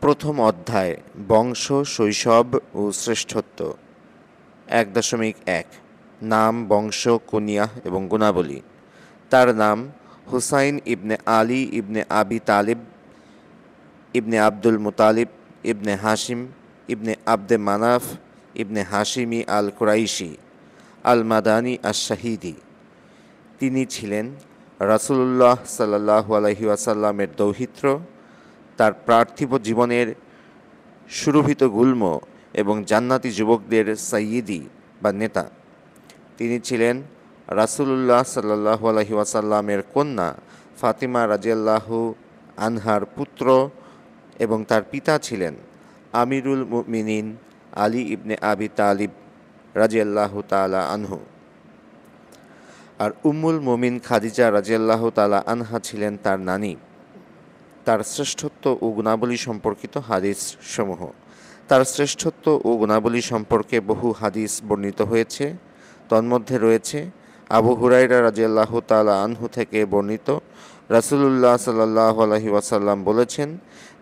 প্রথম অধ্যায় বংশ, শৈশব ও শ্রেষ্ঠত্ব। ১.১ নাম, বংশ, কুনিয়াহ এবং গুণাবলী। তার নাম হুসাইন ইবনে আলী ইবনে আবি তালিব ইবনে আব্দুল মুতালিব ইবনে হাশিম ইবনে আব্দে মানাফ ইবনে হাশিমি আল কুরাইশি আল মাদানী আশ-শাহীদি। তিনি ছিলেন রাসূলুল্লাহ সাল্লাল্লাহু আলাইহি ওয়াসাল্লামের দৌহিত্র। তার পার্থিব জীবনের সুরভিত গুল্ম এবং জান্নাতি যুবকদের সাইয়্যিদি বা নেতা। তিনি ছিলেন রাসূলুল্লাহ সাল্লাল্লাহু আলাইহি ওয়াসাল্লামের কন্যা ফাতিমা রাদিয়াল্লাহু আনহার পুত্র এবং তার পিতা ছিলেন আমিরুল মুমিনিন আলী ইবনে আবি তালিব রাদিয়াল্লাহু তাআলা আনহু। আর উম্মুল মুমিন খাদিজা রাদিয়াল্লাহু তাআলা আনহা ছিলেন তার নানী। তার শ্রেষ্ঠত্ব ও গুণাবলী সম্পর্কিত হাদিস সমূহ। তার শ্রেষ্ঠত্ব ও গুণাবলী সম্পর্কে বহু হাদিস বর্ণিত হয়েছে। তন্মধ্যে রয়েছে আবু হুরায়রা রাদিয়াল্লাহু তাআলা আনহু থেকে বর্ণিত, রাসূলুল্লাহ সাল্লাল্লাহু আলাইহি ওয়াসাল্লাম বলেছেন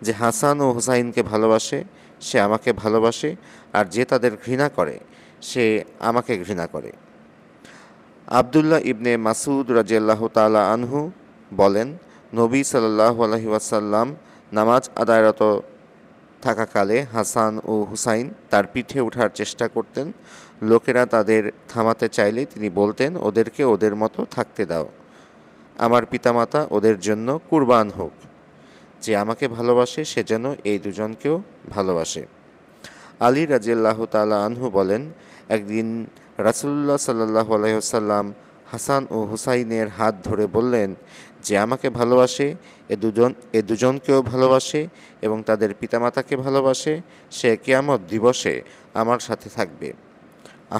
যে হাসান ও হুসাইনকে ভালোবাসে সে আমাকে ভালোবাসে, আর যে তাদের ঘৃণা করে সে আমাকে ঘৃণা করে। আবদুল্লাহ ইবনে মাসউদ রাদিয়াল্লাহু তাআলা আনহু বলেন, নবী সাল্লাল্লাহু আলাইহি ওয়াসাল্লাম নামাজ আদায়রত থাকাকালে হাসান ও হুসাইন তার পিঠে ওঠার চেষ্টা করতেন। লোকেরা তাদের থামাতে চাইলে তিনি বলতেন, ওদেরকে ওদের মতো থাকতে দাও, আমার পিতামাতা ওদের জন্য কুরবান হোক। যে আমাকে ভালোবাসে সে যেন এই দুজনকেও ভালোবাসে। আলী রাদিয়াল্লাহু তাআলা আনহু বলেন, একদিন রাসূলুল্লাহ সাল্লাল্লাহু আলাইহি ওয়াসাল্লাম হাসান ও হুসাইনের হাত ধরে বললেন, যে আমাকে ভালোবাসে এ দুজনকেও ভালোবাসে এবং তাদের পিতামাতাকে ভালোবাসে সে কিয়ামত দিবসে আমার সাথে থাকবে।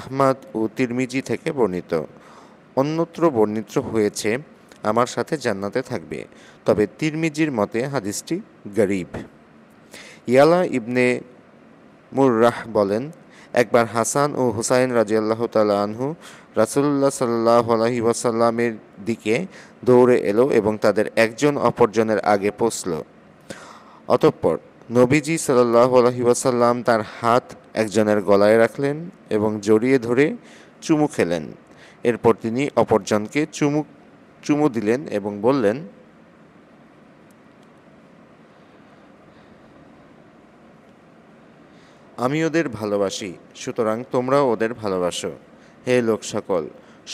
আহমদ ও তিরমিজি থেকে বর্ণিত। অন্যত্র বর্ণিত হয়েছে আমার সাথে জান্নাতে থাকবে, তবে তিরমিজির মতে হাদিসটি গরীব। ইয়ালা ইবনে মুররাহ বলেন, একবার হাসান ও হুসাইন রাদিয়াল্লাহু তাআলা আনহু রাসূলুল্লাহ সাল্লাল্লাহু আলাইহি ওয়াসাল্লামের দিকে দৌড়ে এলো এবং তাদের একজন অপরজনের আগে পৌঁছল। অতঃপর নবীজি সাল্লাল্লাহু আলাইহি ওয়াসাল্লাম তার হাত একজনের গলায় রাখলেন এবং জড়িয়ে ধরে চুমু খেলেন। এরপর তিনি অপরজনকে চুমু দিলেন এবং বললেন, আমি ওদের ভালোবাসি, সুতরাং তোমরাও ওদের ভালোবাসো। হে লোক সকল,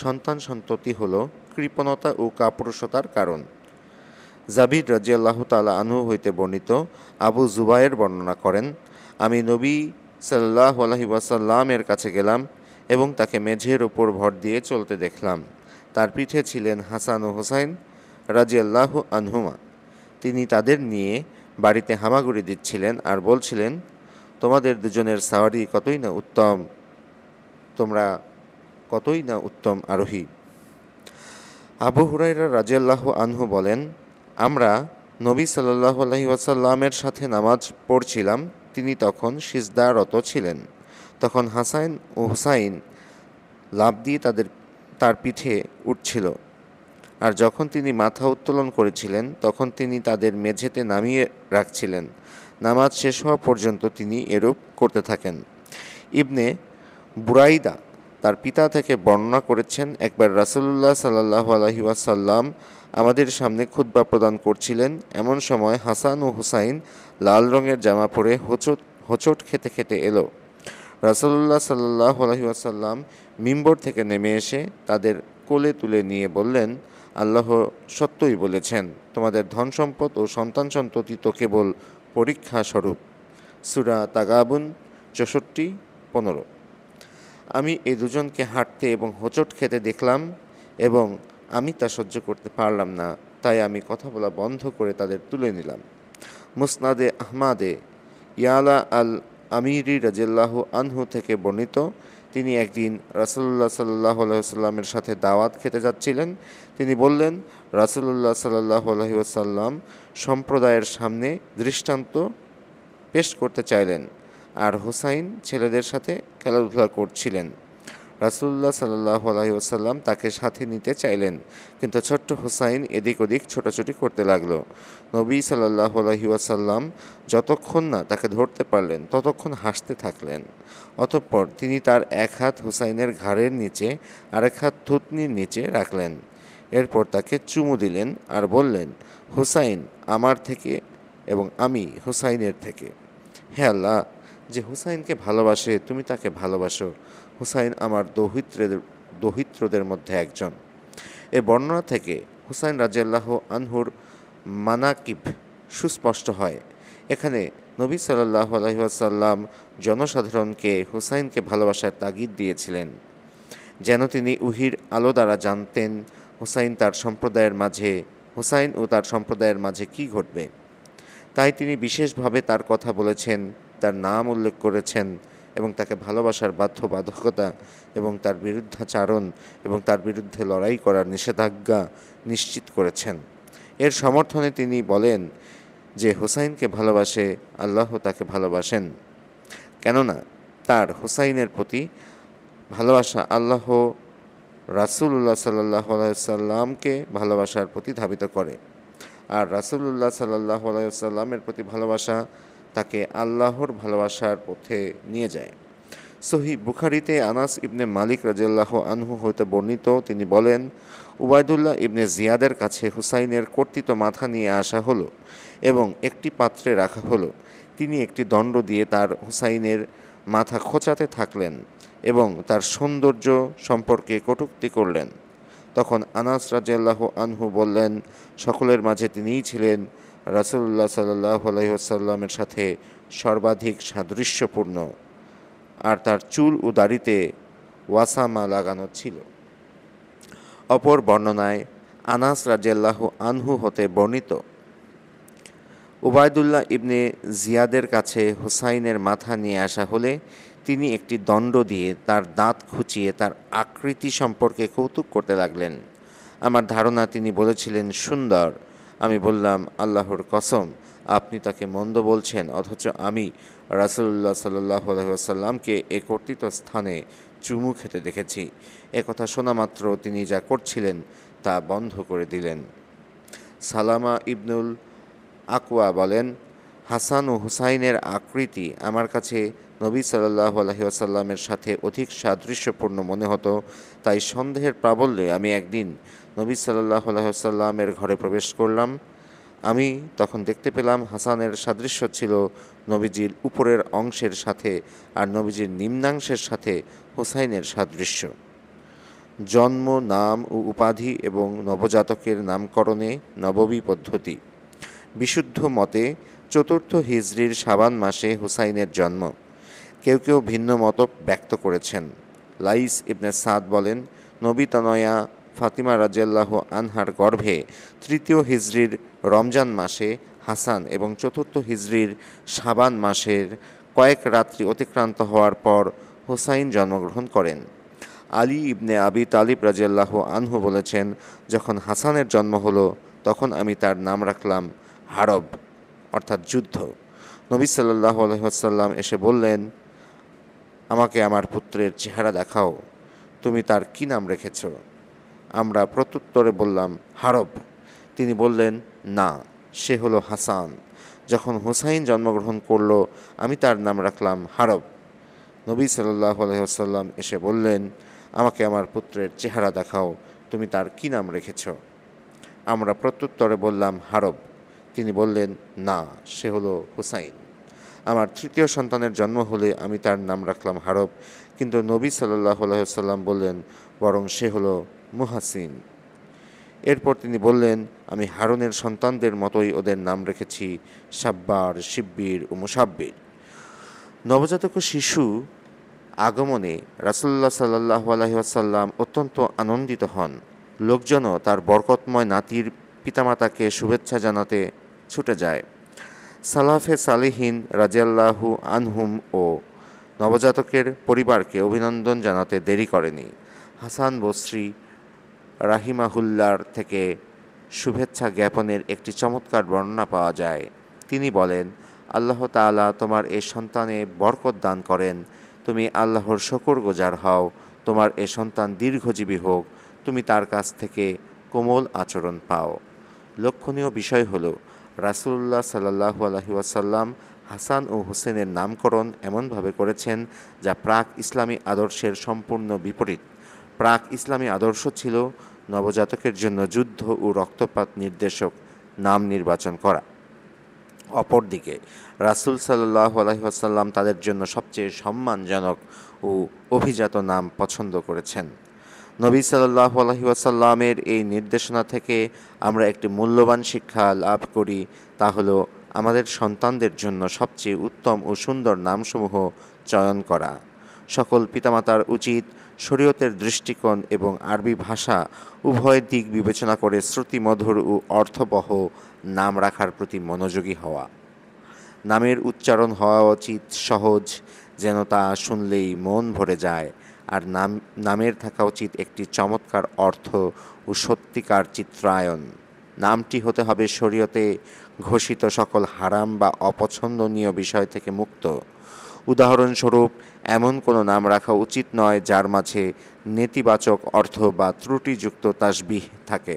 সন্তান সন্ততি হল কৃপণতা ও কাপুরুষতার কারণ। জাবির রাদিয়াল্লাহু তাআলা আনহু হইতে বর্ণিত, আবু জুবায়ের বর্ণনা করেন, আমি নবী সাল্লাল্লাহু আলাইহি ওয়াসাল্লামের কাছে গেলাম এবং তাকে মেঝের ওপর ভর দিয়ে চলতে দেখলাম। তার পিঠে ছিলেন হাসান ও হুসাইন রাদিয়াল্লাহু আনহুমা। তিনি তাদের নিয়ে বাড়িতে হামাগুড়ি দিচ্ছিলেন আর বলছিলেন, তোমাদের দুজনের সাওয়ারি তোমরা কতই না উত্তম আরোহী। আবু হুরায়রা রাদিয়াল্লাহু আনহু বলেন, আমরা নবী সাল্লাল্লাহু আলাইহি ওয়াসাল্লামের সাথে নামাজ পড়ছিলাম, তিনি তখন সিজদারত ছিলেন। তখন হাসান ও হুসাইন লাফ দিয়ে তার পিঠে উঠছিল, আর যখন তিনি মাথা উত্তোলন করেছিলেন তখন তিনি তাদের মেঝেতে নামিয়ে রাখছিলেন। নামাজ শেষ হওয়া পর্যন্ত তিনি এরূপ করতে থাকেন। ইবনে বুরাইদা তার পিতা থেকে বর্ণনা করেছেন, একবার রাসূলুল্লাহ সাল্লাল্লাহু আলাইহি ওয়াসাল্লাম আমাদের সামনে খুতবা প্রদান করছিলেন। এমন সময় হাসান ও হুসাইন লাল রঙের জামা পরে হোঁচট খেতে খেতে এলো। রাসূলুল্লাহ সাল্লাল্লাহু আলাইহি ওয়াসাল্লাম মিম্বর থেকে নেমে এসে তাদের কোলে তুলে নিয়ে বললেন, আল্লাহ সত্যই বলেছেন, তোমাদের ধন সম্পদ ও সন্তান সন্ততি তো কেবল পরীক্ষা স্বরূপ। সূরা তাগাবুন ৬৪-১৫। আমি এই দুজনকে হাঁটতে এবং হোঁচট খেতে দেখলাম এবং আমি তা সহ্য করতে পারলাম না, তাই আমি কথা বলা বন্ধ করে তাদের তুলে নিলাম। মুসনাদে আহমাদে ইয়ালা আল আমিরি রাদিয়াল্লাহু আনহু থেকে বর্ণিত, তিনি একদিন রাসূলুল্লাহ সাল্লাল্লাহু আলাইহি ওয়াসাল্লামের সাথে দাওয়াত খেতে যাচ্ছিলেন। তিনি বললেন, রাসূলুল্লাহ সাল্লাল্লাহু আলাইহি ওয়াসাল্লাম সম্প্রদায়ের সামনে দৃষ্টান্ত পেশ করতে চাইলেন, আর হুসাইন ছেলেদের সাথে খেলাধুলা করছিলেন। রাসূলুল্লাহ সাল্লাল্লাহু আলাইহি ওয়াসাল্লাম তাকে সাথে নিতে চাইলেন, কিন্তু ছোট্ট হুসাইন এদিক ওদিক ছোটাছুটি করতে লাগলো। নবী সাল্লাল্লাহু আলাইহি ওয়াসাল্লাম যতক্ষণ না তাকে ধরতে পারলেন ততক্ষণ হাসতে থাকলেন। অতঃপর তিনি তার এক হাত হুসাইনের ঘাড়ের নিচে আর এক হাত থুতনির নিচে রাখলেন। এরপর তাকে চুমু দিলেন আর বললেন, হুসাইন আমার থেকে এবং আমি হুসাইনের থেকে। হে আল্লাহ, যে হুসাইনকে ভালোবাসে তুমি তাকে ভালোবাসো। হুসাইন আমার দৌহিত্রদের মধ্যে একজন। এ বর্ণনা থেকে হুসাইন রাদিয়াল্লাহু আনহুর মানাকিব সুস্পষ্ট হয়। এখানে নবী সাল্লাল্লাহু আলাইহি ওয়াসাল্লাম জনসাধারণকে হুসাইনকে ভালোবাসার তাগিদ দিয়েছিলেন, যেন তিনি উহির আলো দ্বারা জানতেন হুসাইন ও তার সম্প্রদায়ের মাঝে কী ঘটবে। তাই তিনি বিশেষভাবে তার কথা বলেছেন, তার নাম উল্লেখ করেছেন এবং তাকে ভালোবাসার বাধ্যবাধকতা এবং তার বিরুদ্ধাচারণ এবং তার বিরুদ্ধে লড়াই করার নিষেধাজ্ঞা নিশ্চিত করেছেন। এর সমর্থনে তিনি বলেন যে হুসাইনকে ভালোবাসে আল্লাহ তাকে ভালোবাসেন, কেননা তার হুসাইনের প্রতি ভালোবাসা আল্লাহ রাসূলুল্লাহ সাল্লাল্লাহু আলাইহি সাল্লামকে ভালোবাসার প্রতি ধাবিত করে, আর রাসূলুল্লাহ সাল্লাল্লাহু আলাইহি সাল্লামের প্রতি ভালোবাসা তাকে আল্লাহর ভালোবাসার পথে নিয়ে যায়। সহিহ বুখারীতে আনাস ইবনে মালিক রাদিয়াল্লাহু আনহু হতে বর্ণিত, তিনি বলেন, উবাইদুল্লাহ ইবনে জিয়াদের কাছে হুসাইনের কর্তিত মাথা নিয়ে আসা হলো এবং একটি পাত্রে রাখা হলো। তিনি একটি দণ্ড দিয়ে তার হুসাইনের মাথা খোঁচাতে থাকলেন এবং তার সৌন্দর্য সম্পর্কে কটূক্তি করলেন। তখন আনাস রাদিয়াল্লাহু আনহু বললেন, সকলের মাঝে তিনিই ছিলেন রাসূলুল্লাহ সাল্লাল্লাহু আলাইহি ওয়াসাল্লামের সাথে সর্বাধিক সাদৃশ্যপূর্ণ, আর তার চুল ও দাড়িতে ওয়াসামা লাগানো ছিল। অপর বর্ণনায় আনাস রাদিয়াল্লাহু আনহু হতে বর্ণিত, উবাইদুল্লাহ ইবনে জিয়াদের কাছে হুসাইনের মাথা নিয়ে আসা হলে তিনি একটি দণ্ড দিয়ে তার দাঁত খুঁচিয়ে তার আকৃতি সম্পর্কে কৌতুক করতে লাগলেন। আমার ধারণা তিনি বলেছিলেন সুন্দর। আমি বললাম, আল্লাহর কসম, আপনি তাকে মন্দ বলছেন, অথচ আমি রাসূলুল্লাহ সাল্লাল্লাহু আলাইহি ওয়াসাল্লামকে এ কর্তৃত স্থানে চুমু খেতে দেখেছি। একথা শোনা মাত্র তিনি যা করছিলেন তা বন্ধ করে দিলেন। সালামা ইবনুল আকওয়া বলেন, হাসান ও হুসাইনের আকৃতি আমার কাছে নবী সাল্লাল্লাহু আলাইহি ওয়াসাল্লামের সাথে অধিক সাদৃশ্যপূর্ণ মনে হতো। তাই সন্দেহের প্রাবল্যে আমি একদিন নবী সাল্লাল্লাহু আলাইহি ওয়াসাল্লামের ঘরে প্রবেশ করলাম। আমি তখন দেখতে পেলাম হাসানের সাদৃশ্য ছিল নবীজির উপরের অংশের সাথে আর নবীজির নিম্নাংশের সাথে হুসাইনের সাদৃশ্য। জন্ম, নাম ও উপাধি এবং নবজাতকের নামকরণে নববী পদ্ধতি। বিশুদ্ধ মতে চতুর্থ হিজরির শাবান মাসে হুসাইনের জন্ম। কেউ কেউ ভিন্ন মত ব্যক্ত করেছেন। লাইস ইবনে সাদ বলেন, নবী তনয়া ফাতিমা রাদিয়াল্লাহু আনহার গর্ভে তৃতীয় হিজরির রমজান মাসে হাসান এবং চতুর্থ হিজরির শাবান মাসের কয়েক রাত্রি অতিক্রান্ত হওয়ার পর হুসাইন জন্মগ্রহণ করেন। আলী ইবনে আবি তালিব রাদিয়াল্লাহু আনহু বলেছেন, যখন হাসানের জন্ম হলো তখন আমি তার নাম রাখলাম হারব, অর্থাৎ যুদ্ধ। নবী সাল্লাল্লাহু আলাইহি ওয়াসাল্লাম এসে বললেন, আমাকে আমার পুত্রের চেহারা দেখাও, তুমি তার কি নাম রেখেছ? আমরা প্রত্যুত্তরে বললাম, হারব। তিনি বললেন, না, সে হলো হাসান। যখন হুসাইন জন্মগ্রহণ করল আমি তার নাম রাখলাম হারব। নবী সাল্লাল্লাহু আলাইহি ওয়াসাল্লাম এসে বললেন, আমাকে আমার পুত্রের চেহারা দেখাও, তুমি তার কি নাম রেখেছ? আমরা প্রত্যুত্তরে বললাম, হারব। তিনি বললেন, না, সে হলো হুসাইন। আমার তৃতীয় সন্তানের জন্ম হলে আমি তার নাম রাখলাম হারব, কিন্তু নবী সাল্লাল্লাহু আলাইহি ওয়াসাল্লাম বললেন, বরং সে হলো মুহাসিন। এরপর তিনি বললেন, আমি হারুনের সন্তানদের মতোই ওদের নাম রেখেছি সাব্বার, শিব্বির ও মুসাব্বির। নবজাতক শিশু আগমনে রাসূলুল্লাহ সাল্লাল্লাহু আলাইহি ওয়াসাল্লাম অত্যন্ত আনন্দিত হন। লোকজনও তার বরকতময় নাতির পিতামাতাকে শুভেচ্ছা জানাতে ছুটে যায়। সালাফে সালিহিন রাদিয়াল্লাহু আনহুম ও নবজাতকের পরিবারকে অভিনন্দন জানাতে দেরি করেনি। হাসান বসরি রাহিমাহুল্লার থেকে শুভেচ্ছা জ্ঞাপনের একটি চমৎকার বর্ণনা পাওয়া যায়। তিনি বলেন, আল্লাহ তাআলা তোমার এই সন্তানে বরকত দান করেন, তুমি আল্লাহর শকরগুজার হও, তোমার এ সন্তান দীর্ঘজীবী হোক, তুমি তার কাছ থেকে কোমল আচরণ পাও। লক্ষণীয় বিষয় হলো রাসূলুল্লাহ সাল্লাল্লাহু আলাইহি ওয়াসাল্লাম হাসান ও হোসেনের নামকরণ এমনভাবে করেছেন যা প্রাক ইসলামী আদর্শের সম্পূর্ণ বিপরীত। প্রাক ইসলামী আদর্শ ছিল নবজাতকের জন্য যুদ্ধ ও রক্তপাত নির্দেশক নাম নির্বাচন করা। অপরদিকে রাসূল সাল্লাল্লাহু আলাইহি ওয়াসাল্লাম তাদের জন্য সবচেয়ে সম্মানজনক ও অভিজাত নাম পছন্দ করেছেন। নবী সাল্লাল্লাহু আলাইহি ওয়াসাল্লামের এই নির্দেশনা থেকে আমরা একটি মূল্যবান শিক্ষা লাভ করি, তা হলো আমাদের সন্তানদের জন্য সবচেয়ে উত্তম ও সুন্দর নামসমূহ চয়ন করা। সকল পিতামাতার উচিত শরীয়তের দৃষ্টিকোণ এবং আরবি ভাষা উভয় দিক বিবেচনা করে শ্রুতিমধুর ও অর্থবহ নাম রাখার প্রতি মনোযোগী হওয়া। নামের উচ্চারণ হওয়া উচিত সহজ, যেন তা শুনলেই মন ভরে যায়, আর নামের থাকা উচিত একটি চমৎকার অর্থ ও সত্যিকার চিত্রায়ন। নামটি হতে হবে শরীয়তে ঘোষিত সকল হারাম বা অপছন্দনীয় বিষয় থেকে মুক্ত। উদাহরণস্বরূপ, এমন কোনো নাম রাখা উচিত নয় যার মাঝে নেতিবাচক অর্থ বা ত্রুটিযুক্ত তাসবিহ থাকে।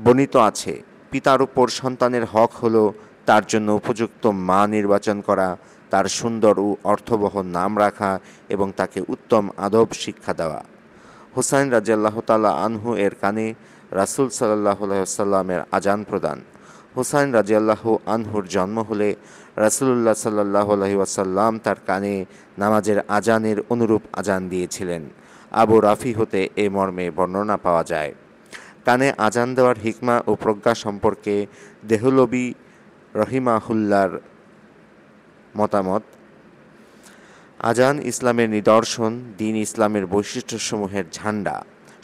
বর্ণিত আছে, পিতার উপর সন্তানের হক হলো তার জন্য উপযুক্ত মা নির্বাচন করা, তার সুন্দর ও অর্থবহ নাম রাখা এবং তাকে উত্তম আদব শিক্ষা দেওয়া। হুসাইন রাদিয়াল্লাহু তাআলা আনহু এর কানে রাসূল সাল্লাল্লাহু আলাইহি ওয়াসাল্লামের আজান প্রদান। হুসাইন রাদিয়াল্লাহু আনহুর জন্ম হলে রাসূলুল্লাহ সাল্লাল্লাহু আলাইহি ওয়াসাল্লাম তার কানে নামাজের আজানের অনুরূপ আজান দিয়েছিলেন। আবু রাফি হতে এ মর্মে বর্ণনা পাওয়া যায়। কানে আজান দেওয়ার হিকমা ও প্রজ্ঞা সম্পর্কে দেহলবী রহিমাহুল্লাহর মতামত, আজান ইসলামের নিদর্শন, দ্বীন ইসলামের বৈশিষ্ট্যসমূহের ঝান্ডা।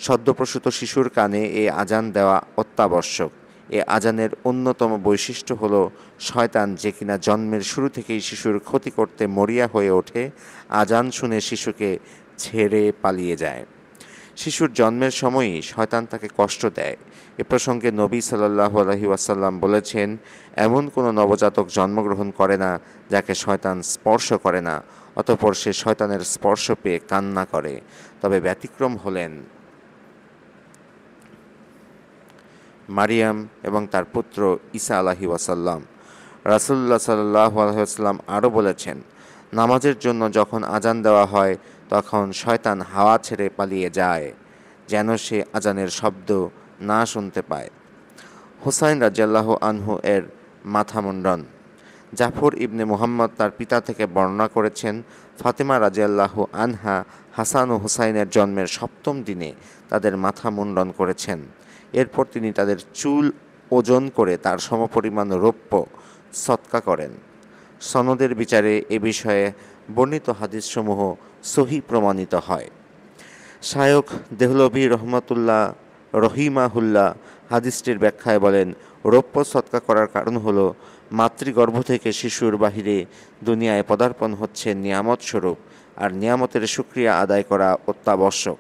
সদ্যপ্রসূত শিশুর কানে এ আজান দেওয়া অত্যাবশ্যক। এ আজানের অন্যতম বৈশিষ্ট্য হল শয়তান, যে কিনা জন্মের শুরু থেকেই শিশুর ক্ষতি করতে মরিয়া হয়ে ওঠে, আজান শুনে শিশুকে ছেড়ে পালিয়ে যায়। শিশুর জন্মের সময়ই শয়তান তাকে কষ্ট দেয়। এ প্রসঙ্গে নবী সাল্লাল্লাহু আলাইহি ওয়াসাল্লাম বলেছেন, এমন কোনো নবজাতক জন্মগ্রহণ করে না যাকে শয়তান স্পর্শ করে না, অতঃপর সে শয়তানের স্পর্শ পেয়ে কান্না করে। তবে ব্যতিক্রম হলেন মারিয়াম এবং তার পুত্র ঈসা আলাইহিস সালাম। রাসূলুল্লাহ সাল্লাল্লাহু আলাইহি ওয়াসাল্লাম আরও বলেছেন, নামাজের জন্য যখন আজান দেওয়া হয় তখন শয়তান হাওয়া ছেড়ে পালিয়ে যায়, যেন সে আজানের শব্দ না শুনতে পায়। হুসাইন রাদিয়াল্লাহু আনহু এর মাথা মুন্ডন। জাফর ইবনে মুহাম্মদ তার পিতা থেকে বর্ণনা করেছেন, ফাতেমা রাদিয়াল্লাহু আনহা হাসান ও হুসাইনের জন্মের ৭ম দিনে তাদের মাথা মুন্ডন করেছেন। এরপর তিনি তাদের চুল ওজন করে তার সমপরিমাণ রৌপ্য সদকা করেন। সনদের বিচারে এ বিষয়ে বর্ণিত হাদিসসমূহ সহিহ প্রমাণিত হয়। শায়খ দেহলভী রহিমাহুল্লাহ হাদিসটির ব্যাখ্যায় বলেন, রৌপ্য সদকা করার কারণ হলো মাতৃগর্ভ থেকে শিশুর বাহিরে দুনিয়ায় পদার্পণ হচ্ছে নিয়ামত স্বরূপ, আর নিয়ামতের শুকরিয়া আদায় করা অত্যাবশ্যক।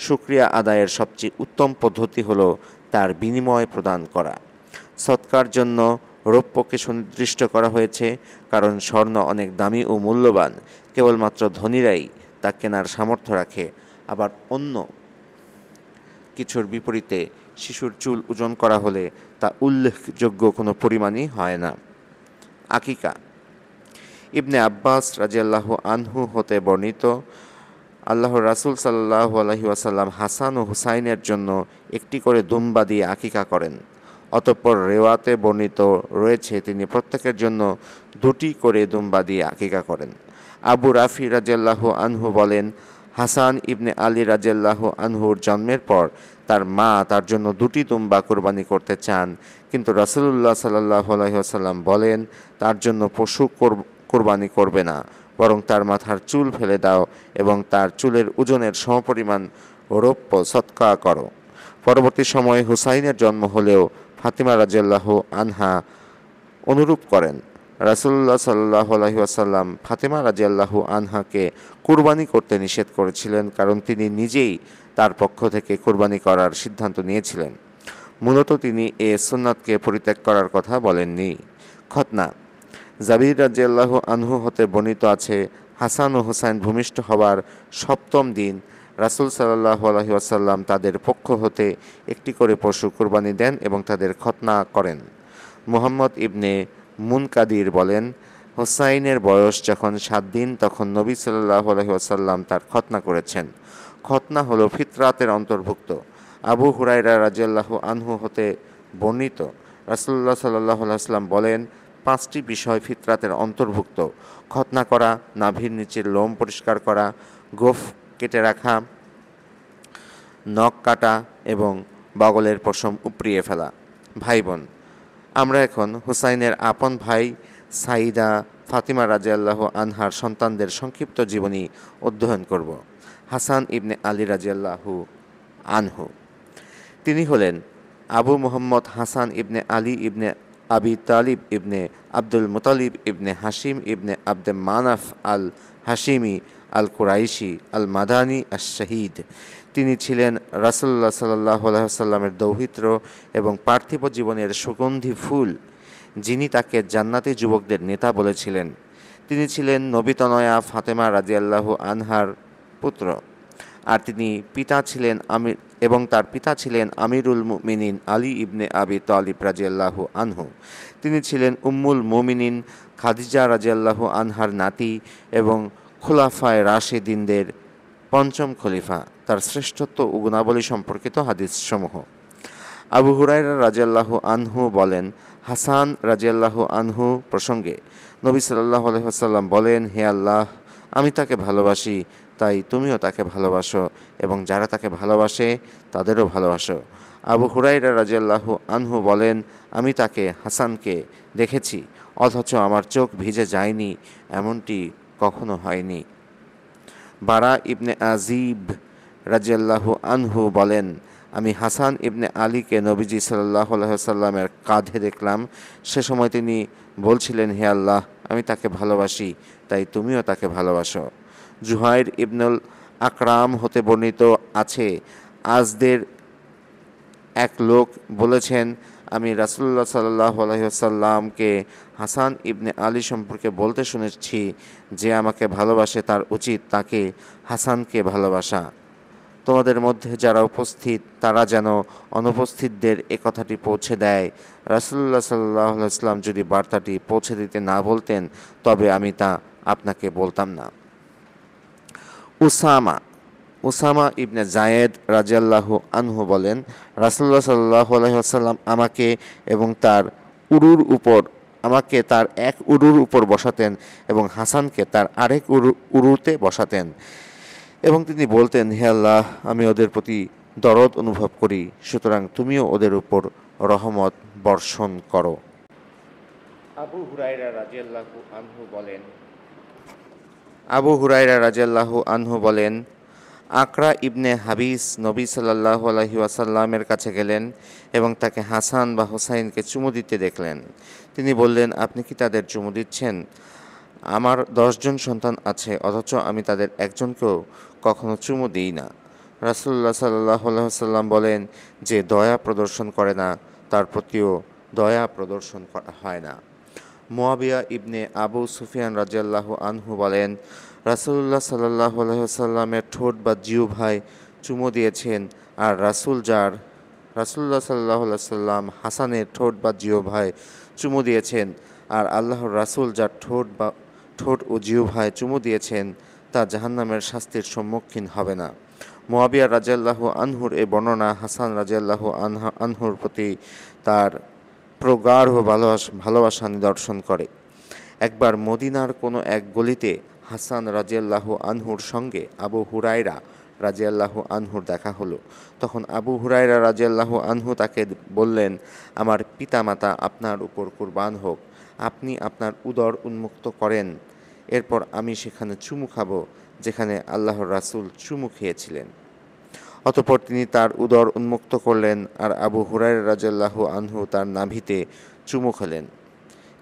শুকরিয়া আদায়ের সবচেয়ে উত্তম পদ্ধতি হলো তার বিনিময় প্রদান করা। সদকার জন্য রৌপ্যকে সুনির্দিষ্ট করা হয়েছে, কারণ স্বর্ণ অনেক দামি ও মূল্যবান, কেবলমাত্র ধনীরাই তা কেনার সামর্থ্য রাখে। আবার অন্য কিছুর বিপরীতে শিশুর চুল ওজন করা হলে তা উল্লেখযোগ্য কোনো পরিমাণই হয় না। আকিকা। ইবনে আব্বাস রাদিয়াল্লাহু আনহু হতে বর্ণিত, আল্লাহর রাসূল সাল্লাল্লাহু আলাইহি ওয়াসাল্লাম হাসান ও হুসাইনের জন্য একটি করে দুম্বা দিয়ে আকিকা করেন। অতঃপর রেওয়াতে বর্ণিত রয়েছে তিনি প্রত্যেকের জন্য 2টি করে দুম্বা দিয়ে আকিকা করেন। আবু রাফি রাদিয়াল্লাহু আনহু বলেন, হাসান ইবনে আলী রাদিয়াল্লাহু আনহুর জন্মের পর তার মা তার জন্য 2টি দুম্বা কোরবানি করতে চান, কিন্তু রাসূলুল্লাহ সাল্লাল্লাহু আলাইহি ওয়াসাল্লাম বলেন, তার জন্য পশু কোরবানি করবে না, বরং তার মাথার চুল ফেলে দাও এবং তার চুলের ওজনের সমপরিমাণ রৌপ্য সদকা করো। পরবর্তী সময়ে হুসাইনের জন্ম হলেও ফাতিমা রাদিয়াল্লাহু আনহা অনুরূপ করেন। রাসূলুল্লাহ সাল্লাল্লাহু আলাইহি ওয়াসাল্লাম ফাতিমা রাদিয়াল্লাহু আনহাকে কুরবানি করতে নিষেধ করেছিলেন, কারণ তিনি নিজেই তার পক্ষ থেকে কুরবানি করার সিদ্ধান্ত নিয়েছিলেন। মূলত তিনি এ সুন্নাতকে পরিত্যাগ করার কথা বলেননি। খতনা। জাবির রাদিয়াল্লাহু আনহু হতে বর্ণিত আছে, হাসান ও হুসাইন ভূমিষ্ঠ হবার 7ম দিন রাসূল সাল্লাল্লাহু আলাইহি ওয়াসাল্লাম তাদের পক্ষ হতে একটি করে পশু কুরবানি দেন এবং তাদের খতনা করেন। মুহাম্মদ ইবনে মুনকাদির বলেন, হোসাইনের বয়স যখন 7 দিন তখন নবী সাল্লাল্লাহু আলাইহি ওয়াসাল্লাম তার খতনা করেছেন। খতনা হলো ফিতরাতের অন্তর্ভুক্ত। আবু হুরায়রা রাদিয়াল্লাহু আনহু হতে বর্ণিত, রাসূলুল্লাহ সাল্লাল্লাহু আলাইহি ওয়াসাল্লাম বলেন, 5টি বিষয় ফিতরাতের অন্তর্ভুক্ত: খতনা করা, নাভির নিচের লোম পরিষ্কার করা, গোঁফ কেটে রাখা, নখ কাটা এবং বগলের পশম উপড়িয়ে ফেলা। ভাই বোন, আমরা এখন হুসাইনের আপন ভাই সাইদা ফাতিমা রাদিয়াল্লাহু আনহার সন্তানদের সংক্ষিপ্ত জীবনী অধ্যয়ন করব। হাসান ইবনে আলী রাদিয়াল্লাহু আনহু, তিনি হলেন আবু মুহাম্মদ হাসান ইবনে আলী ইবনে আবি তালিব ইবনে আব্দুল মুতালিব ইবনে হাশিম ইবনে আব্দে মানাফ আল হাশিমি আল কুরাইশি আল মাদানি আশ শহীদ। তিনি ছিলেন রাসূলুল্লাহ সাল্লাল্লাহু আলাইহি ওয়াসাল্লামের দৌহিত্র এবং পার্থিব জীবনের সুগন্ধি ফুল, যিনি তাকে জান্নাতি যুবকদের নেতা বলেছিলেন। তিনি ছিলেন নবীতনয়া ফাতেমা রাদিয়াল্লাহু আনহার পুত্র, আর তার পিতা ছিলেন আমিরুল মুমিনিন আলী ইবনে আবি তালিব রাদিয়াল্লাহু আনহু। তিনি ছিলেন উম্মুল মুমিনিন খাদিজা রাদিয়াল্লাহু আনহার নাতি এবং খুলাফায়ে রাশিদিনদের পঞ্চম খলিফা। তার শ্রেষ্ঠত্ব ও গুণাবলী সম্পর্কিত হাদিসসমূহ। আবু হুরায়রা রাদিয়াল্লাহু আনহু বলেন, হাসান রাদিয়াল্লাহু আনহু প্রসঙ্গে নবী সাল্লাল্লাহু আলাইহি ওয়াসাল্লাম বলেন, হে আল্লাহ, আমি তাকে ভালোবাসি, তাই তুমিও তাকে ভালোবাসো এবং যারা তাকে ভালোবাসে তাদেরও ভালোবাসো। আবু হুরায়রা রাদিয়াল্লাহু আনহু বলেন, আমি তাকে হাসানকে দেখেছি অথচ আমার চোখ ভিজে যায়নি, এমনটি কখনো হয়নি। বারা ইবনে আজিব রাদিয়াল্লাহু আনহু বলেন, আমি হাসান ইবনে আলীকে নবীজি সাল্লাল্লাহু আলাইহি ওয়াসাল্লামের কাঁধে দেখলাম। সে সময় তিনি বলছিলেন, হে আল্লাহ, আমি তাকে ভালোবাসি, তাই তুমিও তাকে ভালোবাসো। জুহাইর ইবনুল আকরাম হতে বর্ণিত আছে, আজদের এক লোক বলেছেন, আমি রাসূলুল্লাহ সাল্লাল্লাহু আলাইহি ওয়াসাল্লামকে হাসান ইবনে আলী সম্পর্কে বলতে শুনেছি, যে আমাকে ভালোবাসে তার উচিত তাকে হাসানকে ভালোবাসা। তোমাদের মধ্যে যারা উপস্থিত তারা যেন অনুপস্থিতদের এ কথাটি পৌঁছে দেয়। রাসূলুল্লাহ সাল্লাল্লাহু আলাইহি ওয়াসাল্লাম যদি বার্তাটি পৌঁছে দিতে না বলতেন তবে আমি তা আপনাকে বলতাম না। উসামা ইবনে জায়েদ রাদিয়াল্লাহু আনহু বলেন, রাসূলুল্লাহ সাল্লাল্লাহু আলাইহি ওয়াসাল্লাম আমাকে তার এক উরুর উপর বসাতেন এবং হাসানকে তার আরেক উরুতে বসাতেন এবং তিনি বলতেন, হে আল্লাহ, আমি ওদের প্রতি দরদ অনুভব করি, সুতরাং তুমিও ওদের উপর রহমত বর্ষণ করো। আবু হুরায়রা রাদিয়াল্লাহু আনহু বলেন, আকরা ইবনে হাবিস নবী সাল্লাল্লাহু আলাইহি ওয়াসাল্লামের কাছে গেলেন এবং তাকে হাসান বা হোসাইনকে চুমু দিতে দেখলেন। তিনি বললেন, আপনি কি তাদের চুমু দিচ্ছেন? আমার 10 জন সন্তান আছে, অথচ আমি তাদের একজনকেও কখনো চুমু দিই না। রাসূলুল্লাহ সাল্লাল্লাহু আলাইহি ওয়াসাল্লাম বলেন, যে দয়া প্রদর্শন করে না তার প্রতিও দয়া প্রদর্শন করা হয় না। মুয়াবিয়া ইবনে আবু সুফিয়ান রাদিয়াল্লাহু আনহু বলেন, রাসূলুল্লাহ সাল্লাল্লাহু আলাইহি ওয়াসাল্লামের ঠোঁট বা জিহ্বায় চুমু দিয়েছেন, আর রাসূলুল্লাহ সাল্লাল্লাহু আলাইহি ওয়াসাল্লাম হাসানের ঠোঁট বা জিহ্বায় চুমু দিয়েছেন, আর আল্লাহর রাসূল যার ঠোঁট ও জিহ্বায় চুমু দিয়েছেন তা জাহান্নামের শাস্তির সম্মুখীন হবে না। মুয়াবিয়া রাদিয়াল্লাহু আনহুর এই বর্ণনা হাসান রাদিয়াল্লাহু আনহুর প্রতি তার প্রগাঢ় ভালোবাসা নিদর্শন করে। একবার মদিনার কোনো এক গলিতে হাসান রাদিয়াল্লাহু আনহুর সঙ্গে আবু হুরায়রা রাদিয়াল্লাহু আনহুর দেখা হলো। তখন আবু হুরায়রা রাদিয়াল্লাহু আনহু তাকে বললেন, আমার পিতামাতা আপনার উপর কুরবান হোক, আপনি আপনার উদর উন্মুক্ত করেন, এরপর আমি সেখানে চুমু খাবো যেখানে আল্লাহর রাসূল চুমু খেয়েছিলেন। অতঃপর তিনি তার উদর উন্মুক্ত করলেন আর আবু হুরায়রা রাদিয়াল্লাহু আনহু তার নাভিতে চুমু খেলেন।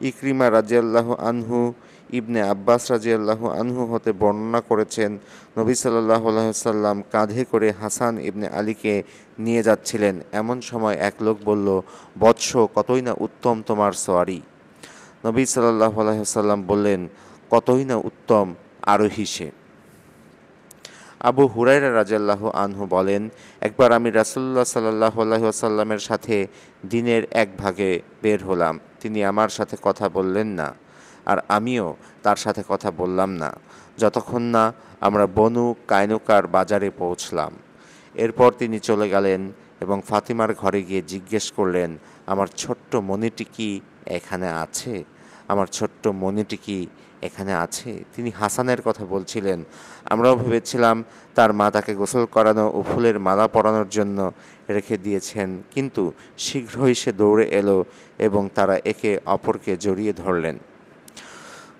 ইকরিমা রাদিয়াল্লাহু আনহু ইবনে আব্বাস রাদিয়াল্লাহু আনহু হতে বর্ণনা করেছেন, নবী সাল্লাল্লাহু আলাইহি ওয়াসাল্লাম কাঁধে করে হাসান ইবনে আলীকে নিয়ে যাচ্ছিলেন। এমন সময় এক লোক বলল, বৎস, কতই না উত্তম তোমার সওয়ারি। নবী সাল্লাল্লাহু আলাইহি ওয়াসাল্লাম বললেন, কতই না উত্তম আরোহী সে। আবু হুরায়রা রাদিয়াল্লাহু আনহু বলেন, একবার আমি রাসূলুল্লাহ সাল্লাল্লাহু আলাইহি ওয়াসাল্লামের সাথে দিনের এক ভাগে বের হলাম। তিনি আমার সাথে কথা বললেন না, আর আমিও তার সাথে কথা বললাম না, যতক্ষণ না আমরা বনু কায়নুকার বাজারে পৌঁছলাম। এরপর তিনি চলে গেলেন এবং ফাতিমার ঘরে গিয়ে জিজ্ঞেস করলেন, আমার ছোট্ট মণিটি কি এখানে আছে? আমার ছোট্ট মণিটি কি এখানে আছে? তিনি হাসানের কথা বলছিলেন। আমরাও ভেবেছিলাম তার মা তাকে গোসল করানো ও ফুলের মালা পরানোর জন্য রেখে দিয়েছেন, কিন্তু শীঘ্রই সে দৌড়ে এলো এবং তারা একে অপরকে জড়িয়ে ধরলেন।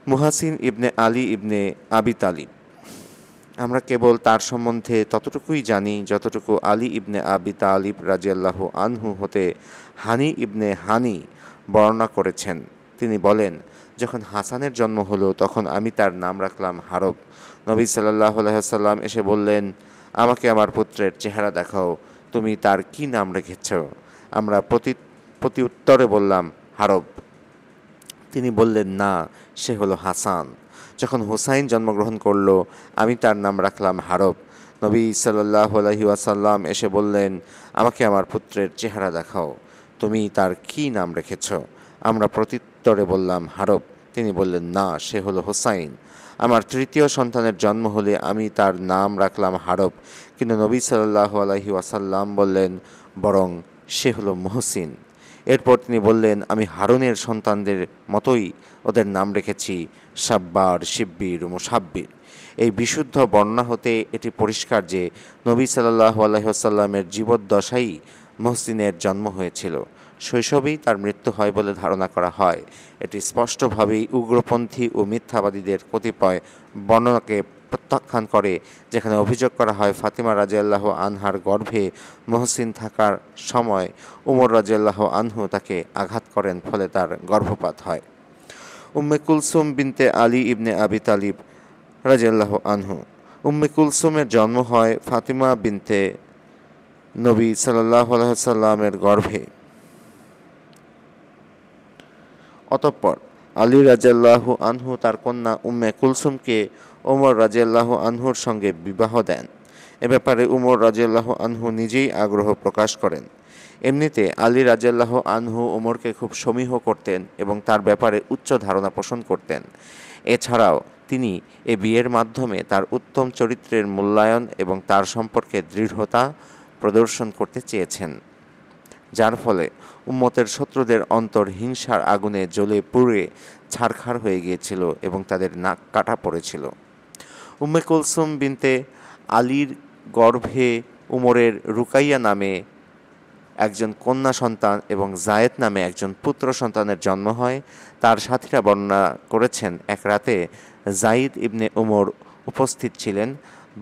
মুহাসিন ইবনে আলী ইবনে আবি তালিব। আমরা কেবল তার সম্বন্ধে ততটুকুই জানি যতটুকু আলী ইবনে আবি তালিব রাদিয়াল্লাহু আনহু হতে হানি ইবনে হানি বর্ণনা করেছেন। তিনি বলেন, যখন হাসানের জন্ম হলো তখন আমি তার নাম রাখলাম হারব। নবী সাল্লাল্লাহু আলাইহি ওয়াসাল্লাম এসে বললেন, আমাকে আমার পুত্রের চেহারা দেখাও, তুমি তার কি নাম রেখেছ? আমরা প্রতি উত্তরে বললাম, হারব। তিনি বললেন, না, সে হলো হাসান। যখন হুসাইন জন্মগ্রহণ করল আমি তার নাম রাখলাম হারব। নবী সাল্লাল্লাহু আলাইহি ওয়াসাল্লাম এসে বললেন, আমাকে আমার পুত্রের চেহারা দেখাও, তুমি তার কি নাম রেখেছ? আমরা প্রত্যুত্তরে বললাম, হারব। তিনি বললেন, না, সে হলো হুসাইন। আমার তৃতীয় সন্তানের জন্ম হলে আমি তার নাম রাখলাম হারব, কিন্তু নবী সাল্লাল্লাহু আলাইহি ওয়াসাল্লাম বললেন, বরং সে হলো মুহসিন। এরপর তিনি বললেন, আমি হারুনের সন্তানদের মতোই ওদের নাম রেখেছি সাব্বার, শিব্বির ও মুসাব্বির। এই বিশুদ্ধ বর্ণনা হতে এটি পরিষ্কার যে নবী সাল্লাল্লাহু আলাইহি ওয়াসাল্লামের জীবদ্দশায়ই মুহসিনের জন্ম হয়েছিল। শৈশবেই তার মৃত্যু হয় বলে ধারণা করা হয়। এটি স্পষ্টভাবেই উগ্রপন্থী ও মিথ্যাবাদীদের কতিপয় বর্ণনাকে প্রত্যাখ্যান করে, যেখানে অভিযোগ করা হয় ফাতিমা রাদিয়াল্লাহু আনহার গর্ভে মুহসিন থাকার সময় উমর রাদিয়াল্লাহু আনহু তাকে আঘাত করেন, ফলে তার গর্ভপাত হয়। উম্মে কুলসুম বিনতে আলী ইবনে আবি তালিব রাদিয়াল্লাহু আনহু। উম্মে কুলসুমের জন্ম হয় ফাতিমা বিনতে নবী সাল্লাল্লাহু আলাইহি ওয়াসাল্লামের গর্ভে। অতঃপর আলী রাদিয়াল্লাহু আনহু তার কন্যা উম্মে কুলসুমকে ওমর রাদিয়াল্লাহু আনহুর সঙ্গে বিবাহ দেন। এ ব্যাপারে উমর রাদিয়াল্লাহু আনহু নিজেই আগ্রহ প্রকাশ করেন। এমনিতে আলী রাদিয়াল্লাহু আনহু ওমরকে খুব সমীহ করতেন এবং তার ব্যাপারে উচ্চ ধারণা পোষণ করতেন। এছাড়াও তিনি এ বিয়ের মাধ্যমে তার উত্তম চরিত্রের মূল্যায়ন এবং তার সম্পর্কে দৃঢ়তা প্রদর্শন করতে চেয়েছেন, যার ফলে উম্মতের শত্রুদের অন্তর হিংসার আগুনে জ্বলে পুড়ে ছারখার হয়ে গিয়েছিল এবং তাদের নাক কাটা পড়েছিল। উম্মে কুলসুম বিনতে আলীর গর্ভে উমরের রুকাইয়া নামে একজন কন্যা সন্তান এবং জায়েদ নামে একজন পুত্র সন্তানের জন্ম হয়। তার সাথীরা বর্ণনা করেছেন, এক রাতে জাইদ ইবনে উমর উপস্থিত ছিলেন।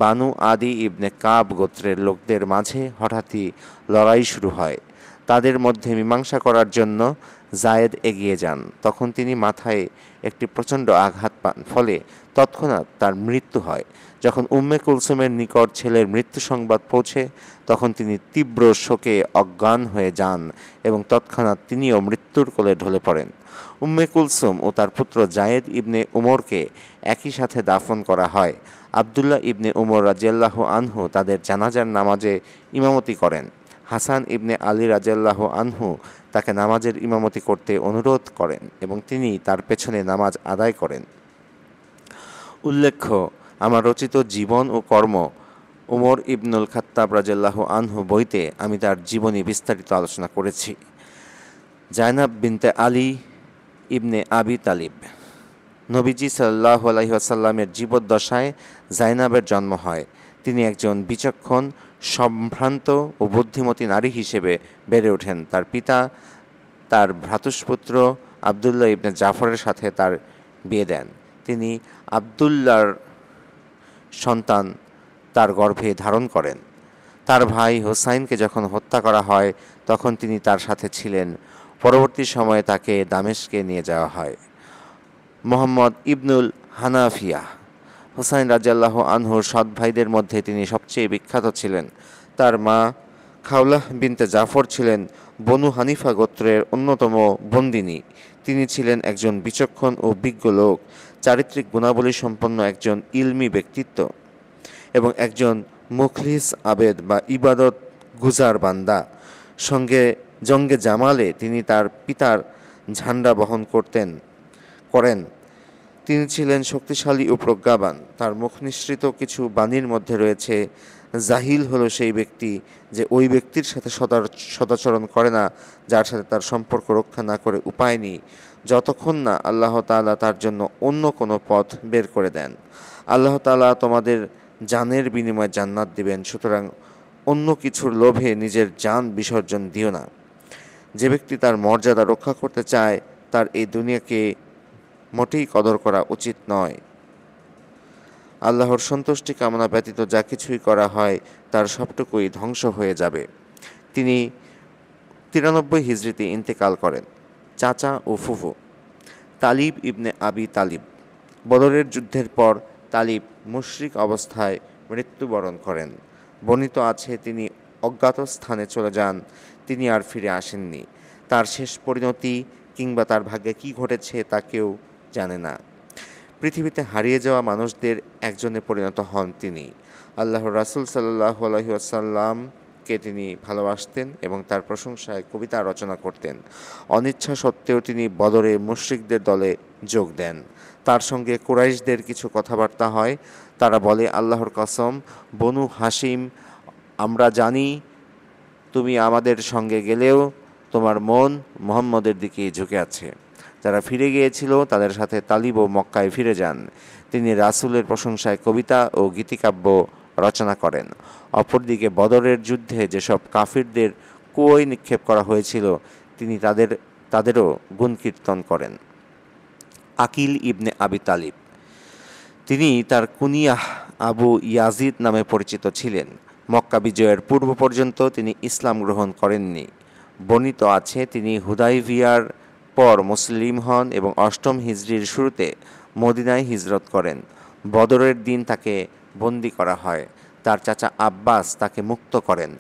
বানু আদি ইবনে কাব গোত্রের লোকদের মাঝে হঠাৎই লড়াই শুরু হয়। তাদের মধ্যে মীমাংসা করার জন্য জায়েদ এগিয়ে যান। তখন তিনি মাথায় একটি প্রচণ্ড আঘাত পান, ফলে তৎক্ষণাৎ তার মৃত্যু হয়। যখন উম্মে কুলসুমের নিকট ছেলের মৃত্যু সংবাদ পৌঁছে তখন তিনি তীব্র শোকে অজ্ঞান হয়ে যান এবং তৎক্ষণাৎ তিনিও মৃত্যুর কোলে ঢলে পড়েন। উম্মে কুলসুম ও তার পুত্র জায়েদ ইবনে উমরকে একই সাথে দাফন করা হয়। আবদুল্লাহ ইবনে উমর রাদিয়াল্লাহু আনহু তাদের জানাজার নামাজে ইমামতি করেন। হাসান ইবনে আলী রাদিয়াল্লাহু আনহু তাকে নামাজের ইমামতি করতে অনুরোধ করেন এবং তিনি তার পেছনে নামাজ আদায় করেন। উল্লেখ্য, আমার রচিত জীবন ও কর্ম উমর ইবনুল খাত্তাব রাদিয়াল্লাহু আনহু বইতে আমি তার জীবনী বিস্তারিত আলোচনা করেছি। জায়নাব বিনতে আলী ইবনে আবি তালিব। নবীজি সাল্লাল্লাহু আলাইহি ওয়াসাল্লামের জীবদ্দশায় জাইনাবের জন্ম হয়। তিনি একজন বিচক্ষণ, সম্ভ্রান্ত ও বুদ্ধিমতী নারী হিসেবে বেড়ে ওঠেন। তার পিতা তার ভ্রাতুষ্পুত্র আবদুল্লাহ ইবনে জাফরের সাথে তার বিয়ে দেন। তিনি আবদুল্লাহর সন্তান তার গর্ভে ধারণ করেন। তার ভাই হোসাইনকে যখন হত্যা করা হয় তখন তিনি তার সাথে ছিলেন। পরবর্তী সময়ে তাকে দামেস্কে নিয়ে যাওয়া হয়। মোহাম্মদ ইবনুল হানাফিয়া। হুসাইন রাদিয়াল্লাহু আনহুর সৎ ভাইদের মধ্যে তিনি সবচেয়ে বিখ্যাত ছিলেন। তার মা খাওলাহ বিনতে জাফর ছিলেন বনু হানিফা গোত্রের অন্যতম বন্দিনী। তিনি ছিলেন একজন বিচক্ষণ ও বিজ্ঞ লোক, চারিত্রিক গুণাবলী সম্পন্ন একজন ইলমি ব্যক্তিত্ব। এবং একজন মুখলিস আবেদ বা ইবাদত গুজার বান্দা। জঙ্গে জামালে তিনি তার পিতার ঝান্ডা বহন করেন। তিনি ছিলেন শক্তিশালী ও প্রজ্ঞাবান। তার মুখ নিঃসৃত কিছু বাণীর মধ্যে রয়েছে, জাহিল হলো সেই ব্যক্তি যে ওই ব্যক্তির সাথে সদাচরণ করে না যার সাথে তার সম্পর্ক রক্ষা না করে উপায় নেই, যতক্ষণ না আল্লাহ তাআলা তার জন্য অন্য কোনো পথ বের করে দেন। আল্লাহ তাআলা তোমাদের জানের বিনিময়ে জান্নাত দিবেন, সুতরাং অন্য কিছুর লোভে নিজের জান বিসর্জন দিও না। যে ব্যক্তি তার মর্যাদা রক্ষা করতে চায় তার এই দুনিয়াকে মোটেই কদর করা উচিত নয়। আল্লাহর সন্তুষ্টি কামনা ব্যতীত যা কিছুই করা হয় তার সবটুকুই ধ্বংস হয়ে যাবে। তিনি 93 হিজরিতে ইন্তেকাল করেন। চাচা ও ফুফু। তালিব ইবনে আবি তালিব। বদরের যুদ্ধের পর তালিব মুশরিক অবস্থায় মৃত্যুবরণ করেন। বর্ণিত আছে তিনি অজ্ঞাত স্থানে চলে যান, তিনি আর ফিরে আসেননি। তার শেষ পরিণতি কিংবা তার ভাগ্যে কী ঘটেছে তা কেউ জানে না। পৃথিবীতে হারিয়ে যাওয়া মানুষদের একজনে পরিণত হন তিনি। আল্লাহর রাসূল সাল্লাল্লাহু আলাইহি ওয়াসাল্লামকে তিনি ভালোবাসতেন এবং তার প্রশংসায় কবিতা রচনা করতেন। অনিচ্ছা সত্ত্বেও তিনি বদরে মুশরিকদের দলে যোগ দেন। তার সঙ্গে কুরাইশদের কিছু কথাবার্তা হয়। তারা বলে, আল্লাহর কসম, বনু হাশিম, আমরা জানি তুমি আমাদের সঙ্গে গেলেও তোমার মন মুহাম্মদের দিকেই ঝুঁকে আছে। যারা ফিরে গিয়েছিল তাদের সাথে তালিবও মক্কায় ফিরে যান। তিনি রাসূলের প্রশংসায় কবিতা ও গীতিকাব্য রচনা করেন। অপরদিকে বদরের যুদ্ধে যেসব কাফিরদের কুয়োয় নিক্ষেপ করা হয়েছিল তিনি তাদেরও গুণকীর্তন করেন। আকিল ইবনে আবি তালিব। তিনি তার কুনিয়াহ আবু ইয়াজিদ নামে পরিচিত ছিলেন। মক্কা বিজয়ের পূর্ব পর্যন্ত তিনি ইসলাম গ্রহণ করেননি। বর্ণিত আছে তিনি হুদাইবিয়ার পর মুসলিম হন এবং 8ম হিজরির শুরুতে মদিনায় হিজরত করেন। বদরের দিন তাকে বন্দী করা হয়। তার চাচা আব্বাস তাকে মুক্ত করেন।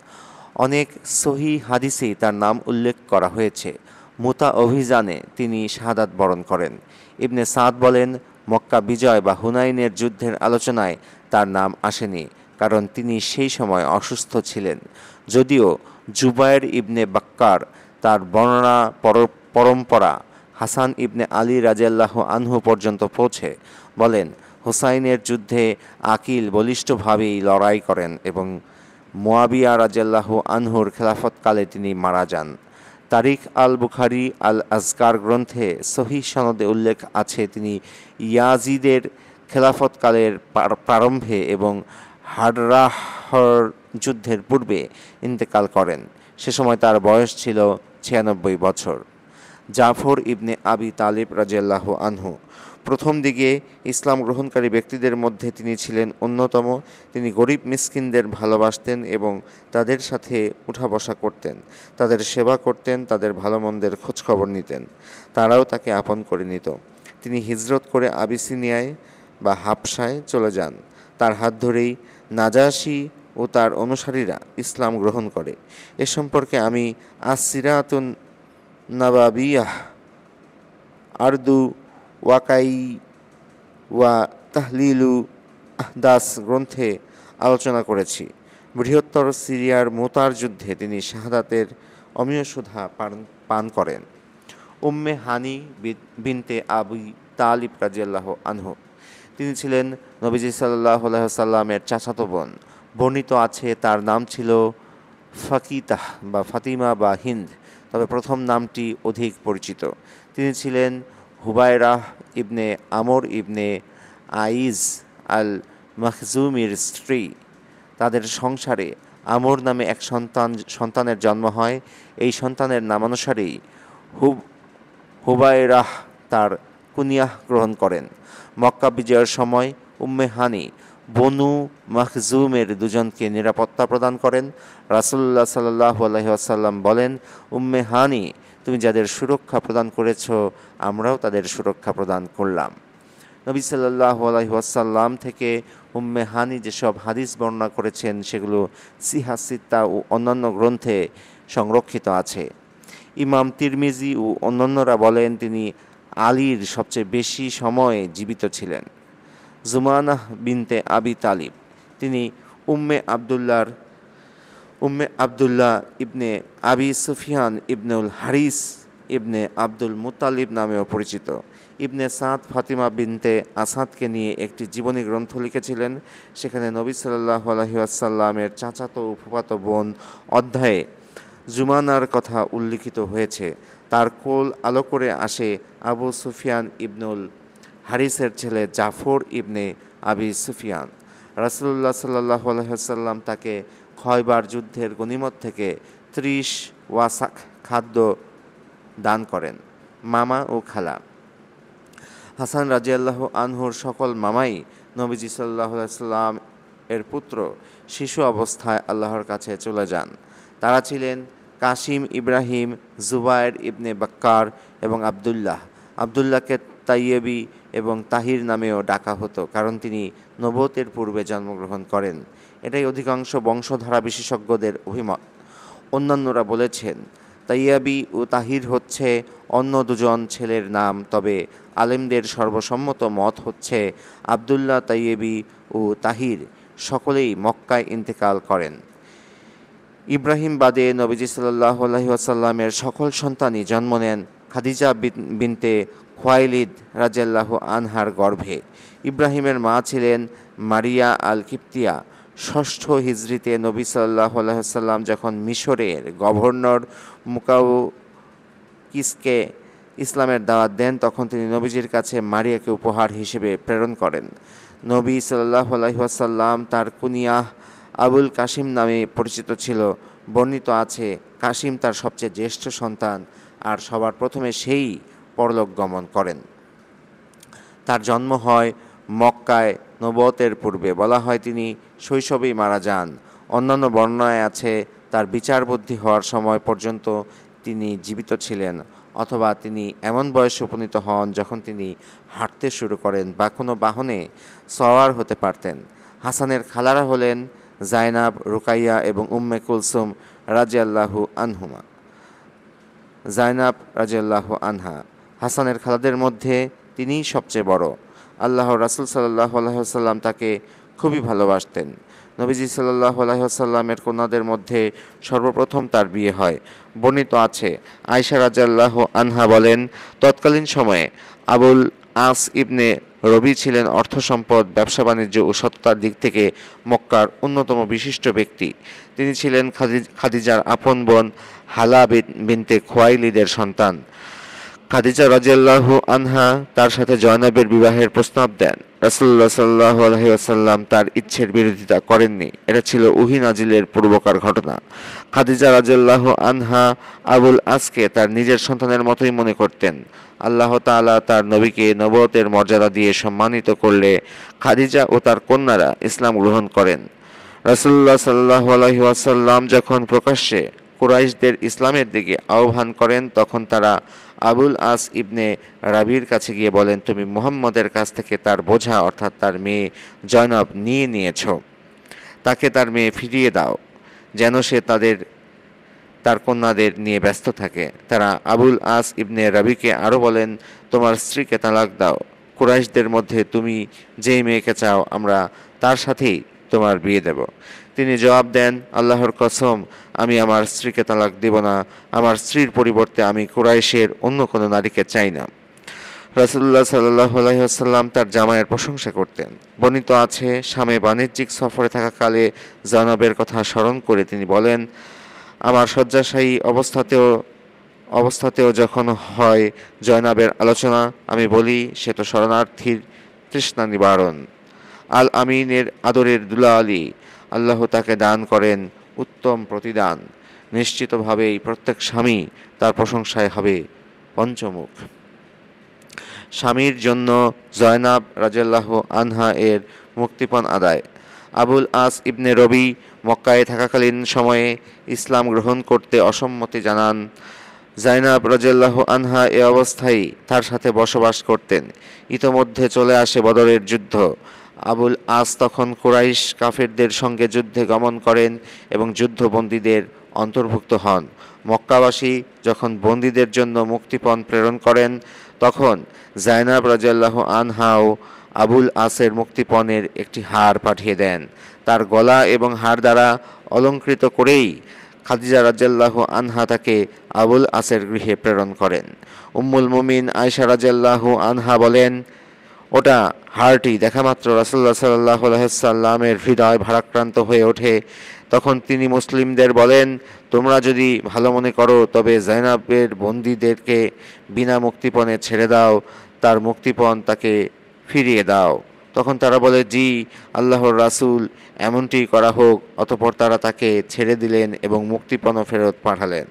অনেক সহিহ হাদিসেই তার নাম উল্লেখ করা হয়েছে। মুতা অভিযানে তিনি শাহাদাত বরণ করেন। ইবনে সাদ বলেন, মক্কা বিজয় বা হুনাইনের যুদ্ধের আলোচনায় তার নাম আসেনি, কারণ তিনি সেই সময় অসুস্থ ছিলেন। যদিও জুবায়ের ইবনে বাক্কার তার বর্ণনা পরম্পরা হাসান ইবনে আলী রাদিয়াল্লাহু আনহু পর্যন্ত পৌঁছে বলেন, হুসাইনের যুদ্ধে আকিল বলিষ্ঠভাবেই লড়াই করেন এবং মুয়াবিয়া রাদিয়াল্লাহু আনহুর খেলাফতকালে তিনি মারা যান। তারিখ আল বুখারী আল আজকার গ্রন্থে সহিহ সনদে উল্লেখ আছে তিনি ইয়াজিদের খেলাফতকালের প্রারম্ভে এবং হাডরাহর যুদ্ধের পূর্বে ইন্তেকাল করেন। সে সময় তার বয়স ছিল 96 বছর। জাফর ইবনে আবি তালিব রাদিয়াল্লাহু আনহু। প্রথম দিকে ইসলাম গ্রহণকারী ব্যক্তিদের মধ্যে তিনি ছিলেন অন্যতম। তিনি গরিব মিসকিনদের ভালোবাসতেন এবং তাদের সাথে উঠা বসা করতেন, তাদের সেবা করতেন, তাদের ভালো মন্দের খোঁজখবর নিতেন। তারাও তাকে আপন করে নিত। তিনি হিজরত করে আবিসিনিয়ায় বা হাবশায় চলে যান। তার হাত ধরেই নাজাশী ও তার অনুসারীরা ইসলাম গ্রহণ করে। এ সম্পর্কে আমি আস-সিরাতুন নাবাবিয়াহ, আরদু ওয়াকাই ওয়া তাহলিলু আহদাস গ্রন্থে আলোচনা করেছি। বৃহত্তর সিরিয়ার মুতার যুদ্ধে তিনি শাহাদাতের অমীয় সুধা পান করেন। উম্মে হানি বিনতে আবি তালিব রাদিয়াল্লাহু আনহু। তিনি ছিলেন নবীজি সাল্লাল্লাহু আলাইহি ওয়াসাল্লামের চাচাতো বোন। বর্ণিত আছে তার নাম ছিল ফাকিতাহ বা ফাতিমা বা হিন্দ, তবে প্রথম নামটি অধিক পরিচিত। তিনি ছিলেন হুবায়রাহ ইবনে আমর ইবনে আইজ আল মাখজুমির স্ত্রী। তাদের সংসারে আমর নামে এক সন্তানের জন্ম হয়। এই সন্তানের নামানুসারেই হুবায়রাহ তার কুনিয়াহ গ্রহণ করেন। মক্কা বিজয়ের সময় উম্মে হানি বনু মাখজুমের দুজনকে নিরাপত্তা প্রদান করেন। রাসূলুল্লাহ সাল্লাল্লাহু আলাইহি ওয়াসাল্লাম বলেন, উম্মে হানি, তুমি যাদের সুরক্ষা প্রদান করেছ আমরাও তাদের সুরক্ষা প্রদান করলাম। নবী সাল্লাল্লাহু আলাইহি ওয়াসাল্লাম থেকে উম্মে হানি যেসব হাদিস বর্ণনা করেছেন সেগুলো সিহাহ সিত্তা ও অন্যান্য গ্রন্থে সংরক্ষিত আছে। ইমাম তিরমিজি ও অন্যান্যরা বলেন তিনি আলীর সবচেয়ে বেশি সময় জীবিত ছিলেন। জুমানাহ বিনতে আবি তালিব। তিনি উম্মে আবদুল্লাহ ইবনে আবি সুফিয়ান ইবনুল হারিস ইবনে আব্দুল মুত্তালিব নামেও পরিচিত। ইবনে সাদ ফাতিমা বিনতে আসাদকে নিয়ে একটি জীবনী গ্রন্থ লিখেছিলেন। সেখানে নবী সাল্লাল্লাহু আলাইহি ওয়াসাল্লামের চাচাতো ও ফুফাতো বোন অধ্যায়ে জুমানার কথা উল্লিখিত হয়েছে। তার কোল আলো করে আসে আবু সুফিয়ান ইবনুল হারিসের ছেলে জাফর ইবনে আবি সুফিয়ান। রাসূলুল্লাহ সাল্লাল্লাহু আলাইহি ওয়াসাল্লাম তাকে খয়বার যুদ্ধের গনিমত থেকে 30 ওয়াসাক খাদ্য দান করেন। মামা ও খালা। হাসান রাদিয়াল্লাহু আনহুর সকল মামাই নবীজি সাল্লাল্লাহু আলাইহি ওয়াসাল্লাম এর পুত্র। শিশু অবস্থায় আল্লাহর কাছে চলে যান। তারা ছিলেন কাসিম, ইব্রাহিম, জুবায়ের ইবনে বাক্কার এবং আবদুল্লাহ। আবদুল্লাহকে তাইয়েবি এবং তাহির নামেও ডাকা হতো, কারণ তিনি নবুয়তের পূর্বে জন্মগ্রহণ করেন। এটাই অধিকাংশ বংশধারা বিশেষজ্ঞদের অভিমত। অন্যান্যরা বলেছেন তাইয়াবি ও তাহির হচ্ছে অন্য দুজন ছেলের নাম, তবে আলেমদের সর্বসম্মত মত হচ্ছে আবদুল্লাহ, তাইয়েবি ও তাহির সকলেই মক্কায় ইন্তেকাল করেন। ইব্রাহিম বাদে নবীজি সাল্লাল্লাহু আলাইহি ওয়াসাল্লামের সকল সন্তানই জন্ম নেন খাদিজা বিনতে খুয়াইলিদ রাদিয়াল্লাহু আনহার গর্ভে। ইব্রাহিমের মা ছিলেন মারিয়া আল কিপ্তিয়া। 6ষ্ঠ হিজরিতে নবী সাল্লাল্লাহু আলাইহি ওয়াসাল্লাম যখন মিশরের গভর্নর মুকাউকিসকে ইসলামের দাওয়াত দেন, তখন তিনি নবীজির কাছে মারিয়াকে উপহার হিসেবে প্রেরণ করেন। নবী সাল্লাল্লাহু আলাইহি ওয়াসাল্লাম তার কুনিয়াহ আবুল কাসিম নামে পরিচিত ছিল। বর্ণিত আছে কাসিম তার সবচেয়ে জ্যেষ্ঠ সন্তান, আর সবার প্রথমে সেই পরলোক গমন করেন। তার জন্ম হয় মক্কায় নবুয়তের পূর্বে। বলা হয় তিনি শৈশবেই মারা যান। অন্যান্য বর্ণনায় আছে তার বিচার বুদ্ধি হওয়ার সময় পর্যন্ত তিনি জীবিত ছিলেন, অথবা তিনি এমন বয়সে উপনীত হন যখন তিনি হাঁটতে শুরু করেন বা কোনো বাহনে সওয়ার হতে পারতেন। হাসানের খালারা হলেন জাইনাব, রুকাইয়া এবং উম্মে কুলসুম রাদিয়াল্লাহু আনহুমা। জাইনাব রাদিয়াল্লাহু আনহা হাসানের খালাদের মধ্যে তিনিই সবচেয়ে বড়। আল্লাহর রাসূল সাল্লাল্লাহু আলাইহি ওয়াসাল্লাম তাকে খুবই ভালোবাসতেন। নবীজি সাল্লাল্লাহু আলাইহি ওয়াসাল্লামের কন্যাদের মধ্যে সর্বপ্রথম তার বিয়ে হয়। বর্ণিত আছে আয়েশা রাদিয়াল্লাহু আনহা বলেন, তৎকালীন সময়ে আবুল আস ইবনে রবি ছিলেন অর্থ সম্পদ, ব্যবসা বাণিজ্য ও সততার দিক থেকে মক্কার অন্যতম বিশিষ্ট ব্যক্তি। তিনি ছিলেন খাদিজার আপন বোন হালা বিনতে খুয়াইলিদের সন্তান। খাদিজা রাদিয়াল্লাহু আনহা তার সাথে জয়নবের বিবাহের প্রস্তাব দেন। রাসূলুল্লাহ সাল্লাল্লাহু আলাইহি ওয়াসাল্লাম তার ইচ্ছের বিরোধিতা করেননি। এটা ছিল ওহী নাজিলের পূর্বকার ঘটনা। খাদিজা রাদিয়াল্লাহু আনহা আবুল আসকে তার নিজের সন্তানের মতোই মনে করতেন। আল্লাহ তাআলা তার নবীকে নবুয়তের মর্যাদা দিয়ে সম্মানিত করলে খাদিজা ও তার কন্যারা ইসলাম গ্রহণ করেন। রাসূলুল্লাহ সাল্লাল্লাহু আলাইহি ওয়াসাল্লাম যখন প্রকাশ্যে কুরাইশদের ইসলামের দিকে আহ্বান করেন, তখন তারা আবুল আস ইবনে রাবির কাছে গিয়ে বলেন, তুমি মুহাম্মদের কাছ থেকে তার বোঝা অর্থাৎ তার মেয়ে জয়নব নিয়ে নিয়েছ। তাকে তার মেয়ে ফিরিয়ে দাও, যেন সে তার কন্যাদের নিয়ে ব্যস্ত থাকে। তারা আবুল আস ইবনে রাবিকে আরও বলেন, তোমার স্ত্রীকে তালাক দাও। কুরাইশদের মধ্যে তুমি যেই মেয়েকে চাও আমরা তার সাথেই তোমার বিয়ে দেব। তিনি জবাব দেন, আল্লাহর কসম, আমি আমার স্ত্রীকে তালাক দেব না। আমার স্ত্রীর পরিবর্তে আমি কুরাইশের অন্য কোনো নারীকে চাই না। রাসূলুল্লাহ সাল্লাল্লাহু আলাইহি ওয়াসাল্লাম তার জামাইয়ের প্রশংসা করতেন। বর্ণিত আছে শামে বাণিজ্যিক সফরে থাকাকালে জয়নবের কথা স্মরণ করে তিনি বলেন, আমার শয্যাশায়ী অবস্থাতেও যখন হয় জয়নবের আলোচনা, আমি বলি সে তো শরণার্থীর তৃষ্ণা নিবারণ। আল আমিনের আদরের দুলালি, আল্লাহ তাকে দান করেন উত্তম প্রতিদান। নিশ্চিতভাবেই প্রত্যেক স্বামী তার প্রশংসায় হবে পঞ্চমুখ। স্বামীর জন্য জয়নাব রাদিয়াল্লাহু আনহা এর মুক্তিপণ আদায়। আবুল আস ইবনে রবি মক্কায় থাকাকালীন সময়ে ইসলাম গ্রহণ করতে অসম্মতি জানান। জাইনাব রাদিয়াল্লাহু আনহা এ অবস্থায় তার সাথে বসবাস করতেন। ইতোমধ্যে চলে আসে বদরের যুদ্ধ। আবুল আস তখন কুরাইশ কাফেরদের সঙ্গে যুদ্ধে গমন করেন এবং যুদ্ধবন্দীদের অন্তর্ভুক্ত হন। মক্কাবাসী যখন বন্দীদের জন্য মুক্তিপণ প্রেরণ করেন, তখন জাইনাব রাদিয়াল্লাহু আনহাও আবুল আসের মুক্তিপণের একটি হার পাঠিয়ে দেন। তার গলা এবং হাড় দ্বারা অলঙ্কৃত করেই খাদিজা রাদিয়াল্লাহু আনহা তাকে আবুল আসের গৃহে প্রেরণ করেন। উম্মুল মুমিন আয়েশা রাদিয়াল্লাহু আনহা বলেন, ওটা হাড়টি দেখামাত্র রাসূলুল্লাহ সাল্লাল্লাহু আলাইহি ওয়াসাল্লামের হৃদয় ভারাক্রান্ত হয়ে ওঠে। তখন তিনি মুসলিমদের বলেন, তোমরা যদি ভালো মনে করো তবে জাইনাবের বন্দীদেরকে বিনা মুক্তিপণে ছেড়ে দাও, তার মুক্তিপণ তাকে ফিরিয়ে দাও। তখন তারা বলে, জি আল্লাহর রাসূল, এমনটি করা হোক। অতঃপর তারা তাকে ছেড়ে দিলেন এবং মুক্তিপণও ফেরত পাঠালেন।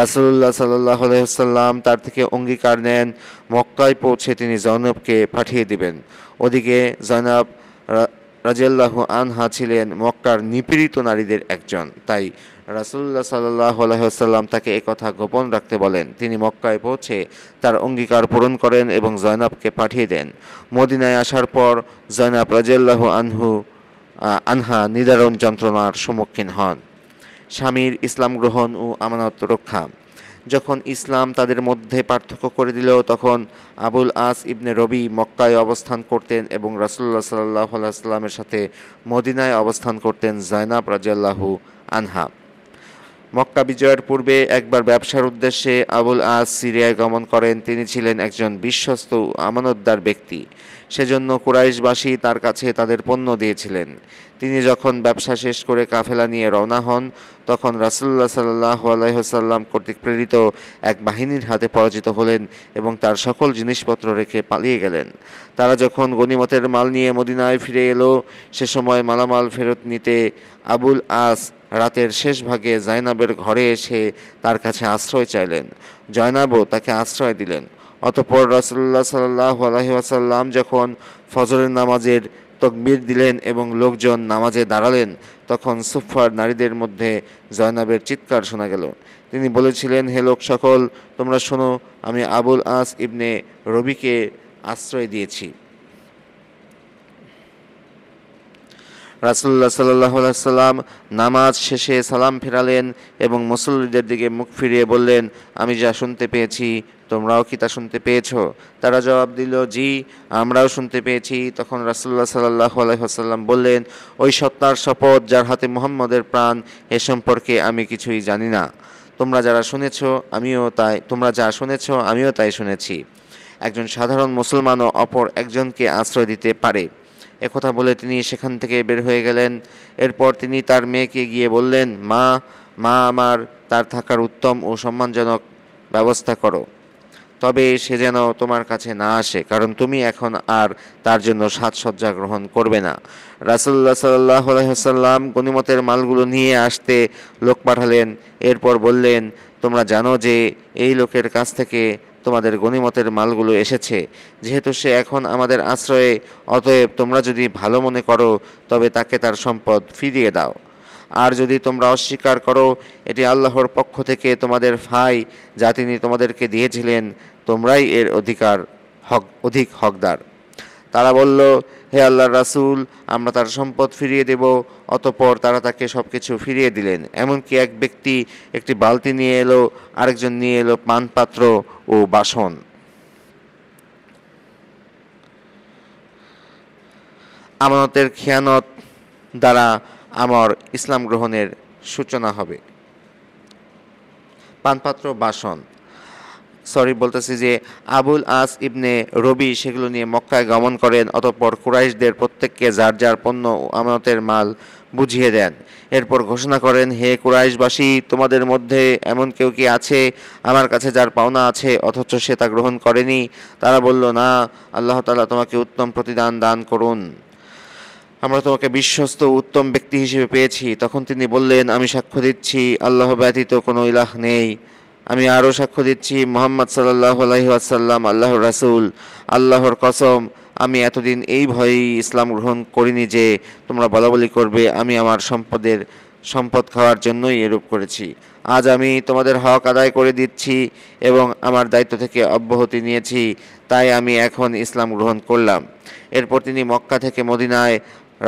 রাসূলুল্লাহ সাল্লাল্লাহু আলাইহি ওয়াসাল্লাম তার থেকে অঙ্গীকার নেন, মক্কায় পৌঁছে তিনি জয়নবকে পাঠিয়ে দিবেন। ওদিকে জয়নব রাদিয়াল্লাহু আনহা ছিলেন মক্কার নিপীড়িত নারীদের একজন, তাই রাসূলুল্লাহ সাল্লাল্লাহু আলাইহি ওয়াসাল্লাম তাকে একথা গোপন রাখতে বলেন। তিনি মক্কায় পৌঁছে তার অঙ্গীকার পূরণ করেন এবং জয়নবকে পাঠিয়ে দেন। মদিনায় আসার পর জয়নব রাদিয়াল্লাহু আনহা নিদারুণ যন্ত্রণার সম্মুখীন হন। স্বামীর ইসলাম গ্রহণ ও আমানত রক্ষা। যখন ইসলাম তাদের মধ্যে পার্থক্য করে দিল, তখন আবুল আস ইবনে রবি মক্কায় অবস্থান করতেন এবং রাসূলুল্লাহ সাল্লাল্লাহু আলাইহি ওয়াসাল্লামের সাথে মদিনায় অবস্থান করতেন জয়নব রাদিয়াল্লাহু আনহা। মক্কা বিজয়ের পূর্বে একবার ব্যবসার উদ্দেশ্যে আবুল আস সিরিয়ায় গমন করেন। তিনি ছিলেন একজন বিশ্বস্ত ও আমানতদার ব্যক্তি, সেজন্য কুরাইশবাসী তার কাছে তাদের পণ্য দিয়েছিলেন। তিনি যখন ব্যবসা শেষ করে কাফেলা নিয়ে রওনা হন, তখন রাসূলুল্লাহ সাল্লাল্লাহু আলাইহি ওয়াসাল্লাম কর্তৃক প্রেরিত এক বাহিনীর হাতে পরাজিত হলেন এবং তার সকল জিনিসপত্র রেখে পালিয়ে গেলেন। তারা যখন গনিমতের মাল নিয়ে মদিনায় ফিরে এলো, সে সময় মালামাল ফেরত নিতে আবুল আস রাতের শেষ ভাগে জাইনাবের ঘরে এসে তার কাছে আশ্রয় চাইলেন। জয়নাবও তাকে আশ্রয় দিলেন। অতঃপর রাসূলুল্লাহ সাল্লাল্লাহু আলাইহি ওয়াসাল্লাম যখন ফজরের নামাজের তাকবীর দিলেন এবং লোকজন নামাজে দাঁড়ালেন, তখন সুফফার নারীদের মধ্যে জয়নাবের চিৎকার শোনা গেল। তিনি বলেছিলেন, হে লোক সকল, তোমরা শোনো, আমি আবুল আস ইবনে রবিকে আশ্রয় দিয়েছি। রাসূলুল্লাহ সাল্লাল্লাহু আলাইহি ওয়াসাল্লাম নামাজ শেষে সালাম ফেরালেন এবং মুসল্লিদের দিকে মুখ ফিরিয়ে বললেন, আমি যা শুনতে পেয়েছি তোমরাও কি তা শুনতে পেয়েছ? তারা জবাব দিল, জি আমরাও শুনতে পেয়েছি। তখন রাসূলুল্লাহ সাল্লাল্লাহু আলাইহি ওয়াসাল্লাম বললেন, ওই সত্তার শপথ যার হাতে মুহাম্মদের প্রাণ, এ সম্পর্কে আমি কিছুই জানি না। তোমরা যা শুনেছ আমিও তাই শুনেছি। একজন সাধারণ মুসলমানও অপর একজনকে আশ্রয় দিতে পারে। একথা বলে তিনি সেখান থেকে বের হয়ে গেলেন। এরপর তিনি তার মেয়েকে গিয়ে বললেন, মা আমার, তার থাকার উত্তম ও সম্মানজনক ব্যবস্থা করো, তবে সে যেন তোমার কাছে না আসে, কারণ তুমি এখন আর তার জন্য সাজসজ্জা গ্রহণ করবে না। রাসূলুল্লাহ সাল্লাল্লাহু আলাইহি ওয়াসাল্লাম গনিমতের মালগুলো নিয়ে আসতে লোক পাঠালেন। এরপর বললেন, তোমরা জানো যে এই লোকের কাছ থেকে তোমাদের গনিমতের মালগুলো এসেছে, যেহেতু সে এখন আমাদের আশ্রয়ে, অতএব তোমরা যদি ভালো মনে করো তবে তাকে তার সম্পদ ফিরিয়ে দাও। আর যদি তোমরা অস্বীকার করো, এটি আল্লাহর পক্ষ থেকে তোমাদের ফাই যা তিনি তোমাদেরকে দিয়েছিলেন, তোমরাই এর অধিক হকদার। তারা বলল, হে আল্লাহর রাসূল, আমরা তার সম্পদ ফিরিয়ে দেব। অতঃপর তারা তাকে সবকিছু ফিরিয়ে দিলেন। এমনকি এক ব্যক্তি একটি বালতি নিয়ে এলো, আরেকজন নিয়ে এলো পানপাত্র ও বাসন। আমানতের খেয়ানত দ্বারা আমার ইসলাম গ্রহণের সূচনা হবে। পানপাত্র বাসন যে আবুল আস ইবনে রবি সেগুলো নিয়ে মক্কায় গমন করেন। অতঃপর কুরাইশদের প্রত্যেককে যার যার পণ্য ও আমানতের মাল বুঝিয়ে দেন। এরপর ঘোষণা করেন, হে কুরাইশবাসী, তোমাদের মধ্যে এমন কেউ কি আছে আমার কাছে যার পাওনা আছে অথচ সে তা গ্রহণ করেনি? তারা বলল, না, আল্লাহ তাআলা তোমাকে উত্তম প্রতিদান দান করুন, আমরা তোমাকে বিশ্বস্ত উত্তম ব্যক্তি হিসেবে পেয়েছি। তখন তিনি বললেন, আমি সাক্ষ্য দিচ্ছি আল্লাহ ব্যতীত কোনো ইলাহ নেই। আমি আরও সাক্ষ্য দিচ্ছি মুহাম্মদ সাল্লাল্লাহু আলাইহি ওয়াসাল্লাম আল্লাহর রাসূল। আল্লাহর কসম, আমি এতদিন এই ভয়েই ইসলাম গ্রহণ করিনি যে তোমরা বলাবলি করবে আমি আমার সম্পদ খাওয়ার জন্যই এরূপ করেছি। আজ আমি তোমাদের হক আদায় করে দিচ্ছি এবং আমার দায়িত্ব থেকে অব্যাহতি নিয়েছি, তাই আমি এখন ইসলাম গ্রহণ করলাম। এরপর তিনি মক্কা থেকে মদিনায়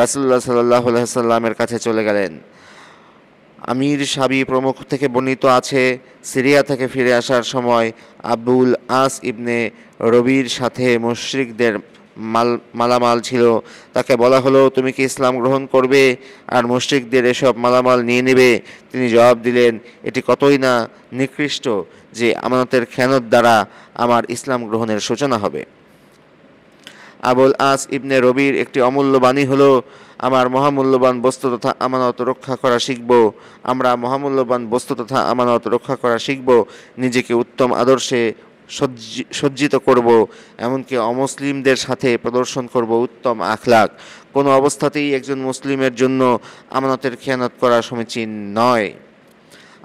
রাসূলুল্লাহ সাল্লাল্লাহু আলাইহি ওয়াসাল্লামের কাছে চলে গেলেন। আমির সাবি প্রমুখ থেকে বর্ণিত আছে, সিরিয়া থেকে ফিরে আসার সময় আবুল আস ইবনে রবির সাথে মুশরিকদের মালামাল ছিল। তাকে বলা হলো, তুমি কি ইসলাম গ্রহণ করবে আর মুশরিকদের এসব মালামাল নিয়ে নেবে? তিনি জবাব দিলেন, এটি কতই না নিকৃষ্ট যে আমানতের খেয়ানত দ্বারা আমার ইসলাম গ্রহণের সূচনা হবে। আবুল আস ইবনে রবির একটি অমূল্য বাণী হলো, আমার মহামূল্যবান বস্তু তথা আমানত রক্ষা করা শিখব। আমরা মহামূল্যবান বস্তু তথা আমানত রক্ষা করা শিখব, নিজেকে উত্তম আদর্শে সজ্জিত করব, এমনকি অমুসলিমদের সাথে প্রদর্শন করব উত্তম আখলাক। কোনো অবস্থাতেই একজন মুসলিমের জন্য আমানতের খেয়ানত করা সমীচীন নয়।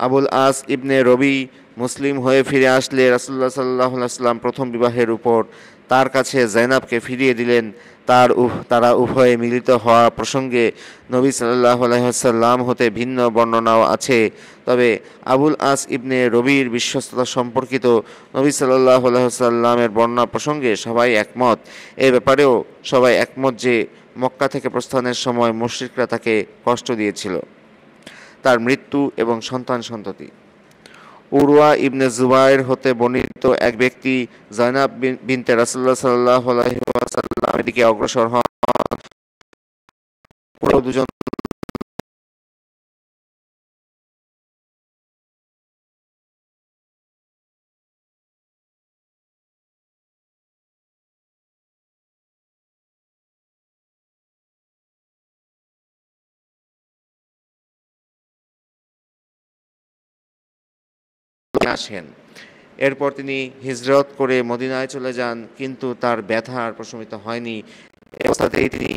আবুল আস ইবনে রবি মুসলিম হয়ে ফিরে আসলে রাসূলুল্লাহ সাল্লাল্লাহু আলাইহি ওয়াসাল্লাম প্রথম বিবাহের উপর তার কাছে জাইনাবকে ফিরিয়ে দিলেন। তারা উভয়ে মিলিত হওয়া প্রসঙ্গে নবী সাল্লাল্লাহু আলাইহি ওয়াসাল্লাম হতে ভিন্ন বর্ণনাও আছে। তবে আবুল আস ইবনে রবির বিশ্বস্ততা সম্পর্কিত নবী সাল্লাল্লাহু আলাইহি ওয়াসাল্লামের বর্ণনা প্রসঙ্গে সবাই একমত। এ ব্যাপারেও সবাই একমত যে মক্কা থেকে প্রস্থানের সময় মুশরিকরা তাকে কষ্ট দিয়েছিল। তার মৃত্যু এবং সন্তান সন্ততি। উরওয়া ইবনে জুবায়ের হতে বর্ণিত এক ব্যক্তি জাইনাব বিনতে রাসূলুল্লাহ সাল্লাল্লাহু আলাইহি ওয়াসাল্লামের দিকে অগ্রসর হন। ওরা দুজন আসেন। এরপর তিনি হিজরত করে মদিনায় চলে যান, কিন্তু তার ব্যথা আর প্রশমিত হয়নি। এই অবস্থাতেই তিনি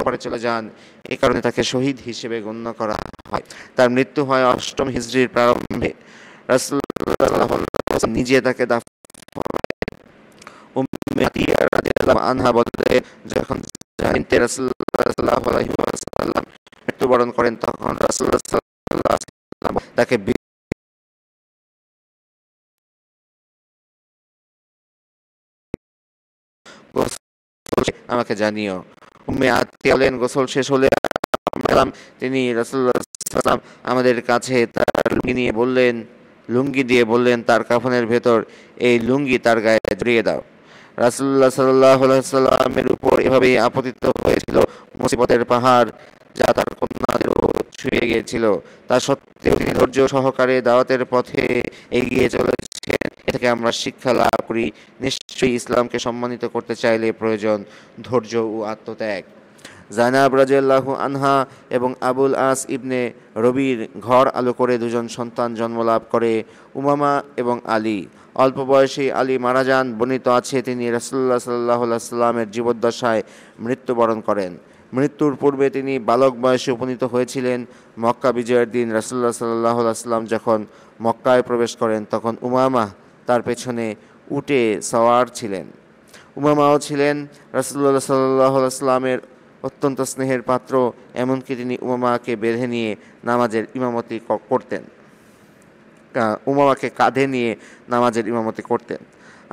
ওপারে চলে যান। এই কারণে তাকে শহীদ হিসেবে গণ্য করা হয়। তার মৃত্যু হয় ৮ম হিজরির প্রারম্ভে। রাসূলুল্লাহ সাল্লাল্লাহু আলাইহি ওয়াসাল্লাম নিজে তাকে দাফন করেন। উম্মে আতিয়া রাদিয়াল্লাহু আনহা বলে, যখন জাইনতে রাসূলুল্লাহ সাল্লাল্লাহু আলাইহি ওয়াসাল্লাম মৃত্যুবরণ করেন, তখন রাসূলুল্লাহ সাল্লাল্লাহু আলাইহি ওয়াসাল্লাম তাকে আমাকে জানিও। উম্মে আতিয়া বলেন, গোসল শেষ হলে তিনি রাসূলুল্লাহ সাল্লাল্লাহু আলাইহি ওয়াসাল্লাম আমাদের কাছে তার লুঙ্গি দিয়ে বললেন, তার কাফনের ভেতর এই লুঙ্গি তার গায়ে জড়িয়ে দাও। রাসূলুল্লাহ সাল্লাল্লাহু আলাইহি ওয়াসাল্লামের উপর এভাবেই আপতিত হয়েছিল মুসিবতের পাহাড়, যা তার কন্যাদেরও ছুঁয়ে গিয়েছিল। তা সত্ত্বেও তিনি ধৈর্য সহকারে দাওয়াতের পথে এগিয়ে চলেছেন। এ থেকে আমরা শিক্ষা লাভ করি, নিশ্চয়ই ইসলামকে সম্মানিত করতে চাইলে প্রয়োজন ধৈর্য ও আত্মত্যাগ। জাইনাব রাদিয়াল্লাহু আনহা এবং আবুল আস ইবনে রবির ঘর আলো করে দুজন সন্তান জন্মলাভ করে, উমামা এবং আলী। অল্প বয়সেই আলী মারা যান। বর্ণিত আছে তিনি রাসূলুল্লাহ সাল্লাল্লাহু আলাইহি ওয়াসাল্লামের জীবদ্দশায় মৃত্যুবরণ করেন। মৃত্যুর পূর্বে তিনি বালক বয়সে উপনীত হয়েছিলেন। মক্কা বিজয়ের দিন রাসূলুল্লাহ সাল্লাল্লাহু আলাইহি ওয়াসাল্লাম যখন মক্কায় প্রবেশ করেন, তখন উমামা তার পেছনে উটে সওয়ার ছিলেন। উমামাও ছিলেন রাসূলুল্লাহ সাল্লাল্লাহু আলাইহি ওয়াসাল্লামের অত্যন্ত স্নেহের পাত্র। এমনকি তিনি উমামাকে বেঁধে নিয়ে নামাজের ইমামতি করতেন, উমামাকে কাঁধে নিয়ে নামাজের ইমামতি করতেন।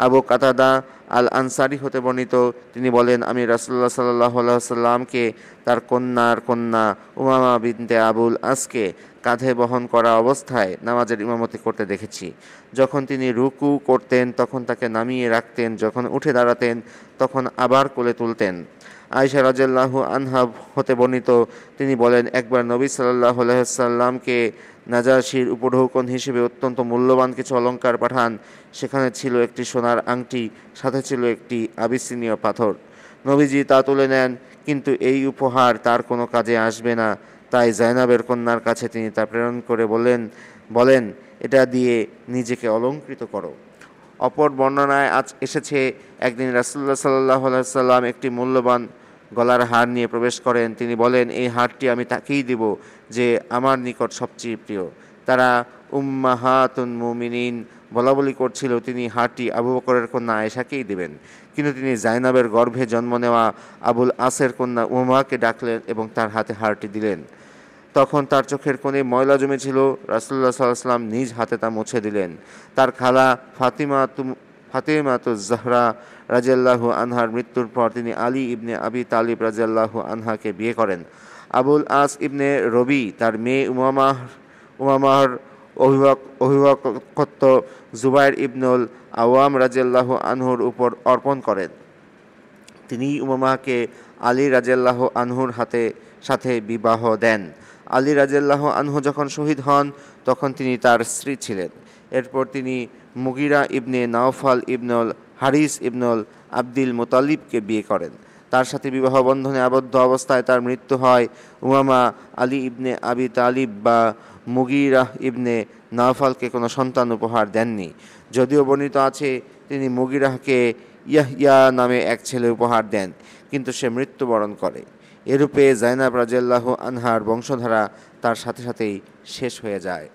আবু কাতাদা আল আনসারি হতে বর্ণিত, তিনি বলেন, আমি রাসূলুল্লাহ সাল্লাল্লাহু আলাইহি ওয়াসাল্লামকে তার কন্যা উমামা বিনতে আবুল আসকে কাঁধে বহন করা অবস্থায় নামাজের ইমামতি করতে দেখেছি। যখন তিনি রুকু করতেন তখন তাকে নামিয়ে রাখতেন, যখন উঠে দাঁড়াতেন তখন আবার কোলে তুলতেন। আয়েশা রাদিয়াল্লাহু আনহা হতে বর্ণিত, তিনি বলেন, একবার নবী সাল্লাল্লাহু আলাইহি ওয়াসাল্লামকে নাজাশীর উপঢৌকন হিসেবে অত্যন্ত মূল্যবান কিছু অলংকার পাঠান। সেখানে ছিল একটি সোনার আংটি, সাথে ছিল একটি আবিসিনীয় পাথর। নবীজি তা তুলে নেন, কিন্তু এই উপহার তার কোনো কাজে আসবে না। তাই জাইনাবের কন্যার কাছে তিনি তা প্রেরণ করে বলেন, এটা দিয়ে নিজেকে অলংকৃত করো। অপর বর্ণনায় আজ এসেছে, একদিন রাসূলুল্লাহ সাল্লাল্লাহু আলাইহি ওয়াসাল্লাম একটি মূল্যবান গলার হার নিয়ে প্রবেশ করেন। তিনি বলেন, এই হারটি আমি তাকেই দিব যে আমার নিকট সবচেয়ে প্রিয়। তারা উম্মাহাতুন মুমিনিন বলাবলি করছিল তিনি হারটি আবু বকরের কন্যা আয়েশাকেই দেবেন। কিন্তু তিনি জাইনাবের গর্ভে জন্ম নেওয়া আবুল আসের কন্যা উমামাকে ডাকলেন এবং তার হাতে হারটি দিলেন। তখন তার চোখের কোণে ময়লা জমেছিল। রাসূলুল্লাহ সাল্লাল্লাহু আলাইহি ওয়াসাল্লাম নিজ হাতে তা মুছে দিলেন। তার খালা ফাতিমাতুজ জাহরা রাদিয়াল্লাহু আনহার মৃত্যুর পর তিনি আলী ইবনে আবি তালিব রাদিয়াল্লাহু আনহাকে বিয়ে করেন। আবুল আস ইবনে রবি তার মেয়ে উমামার অভিভাবকত্ব জুবাইর ইবনুল আওয়াম রাদিয়াল্লাহু আনহুর উপর অর্পণ করেন। তিনি উমামাকে আলী রাদিয়াল্লাহু আনহুর সাথে বিবাহ দেন। আলী রাদিয়াল্লাহু আনহু যখন শহীদ হন তখন তিনি তার স্ত্রী ছিলেন। এরপর তিনি মুগিরা ইবনে নাওফাল ইবনুল হারিস ইবনুল আব্দুল মুতালিবকে বিয়ে করেন। তার সাথে বিবাহ বন্ধনে আবদ্ধ অবস্থায় তার মৃত্যু হয়। উমামা আলী ইবনে আবি তালিব বা মুগিরা ইবনে নাওফালকে কোনো সন্তান উপহার দেননি। যদিও বর্ণিত আছে তিনি মুগিরাহকে ইয়াহইয়া নামে এক ছেলে উপহার দেন, কিন্তু সে মৃত্যুবরণ করে। এরূপে জাইনাব রাদিয়াল্লাহু আনহার বংশধারা তার সাথে সাথেই শেষ হয়ে যায়।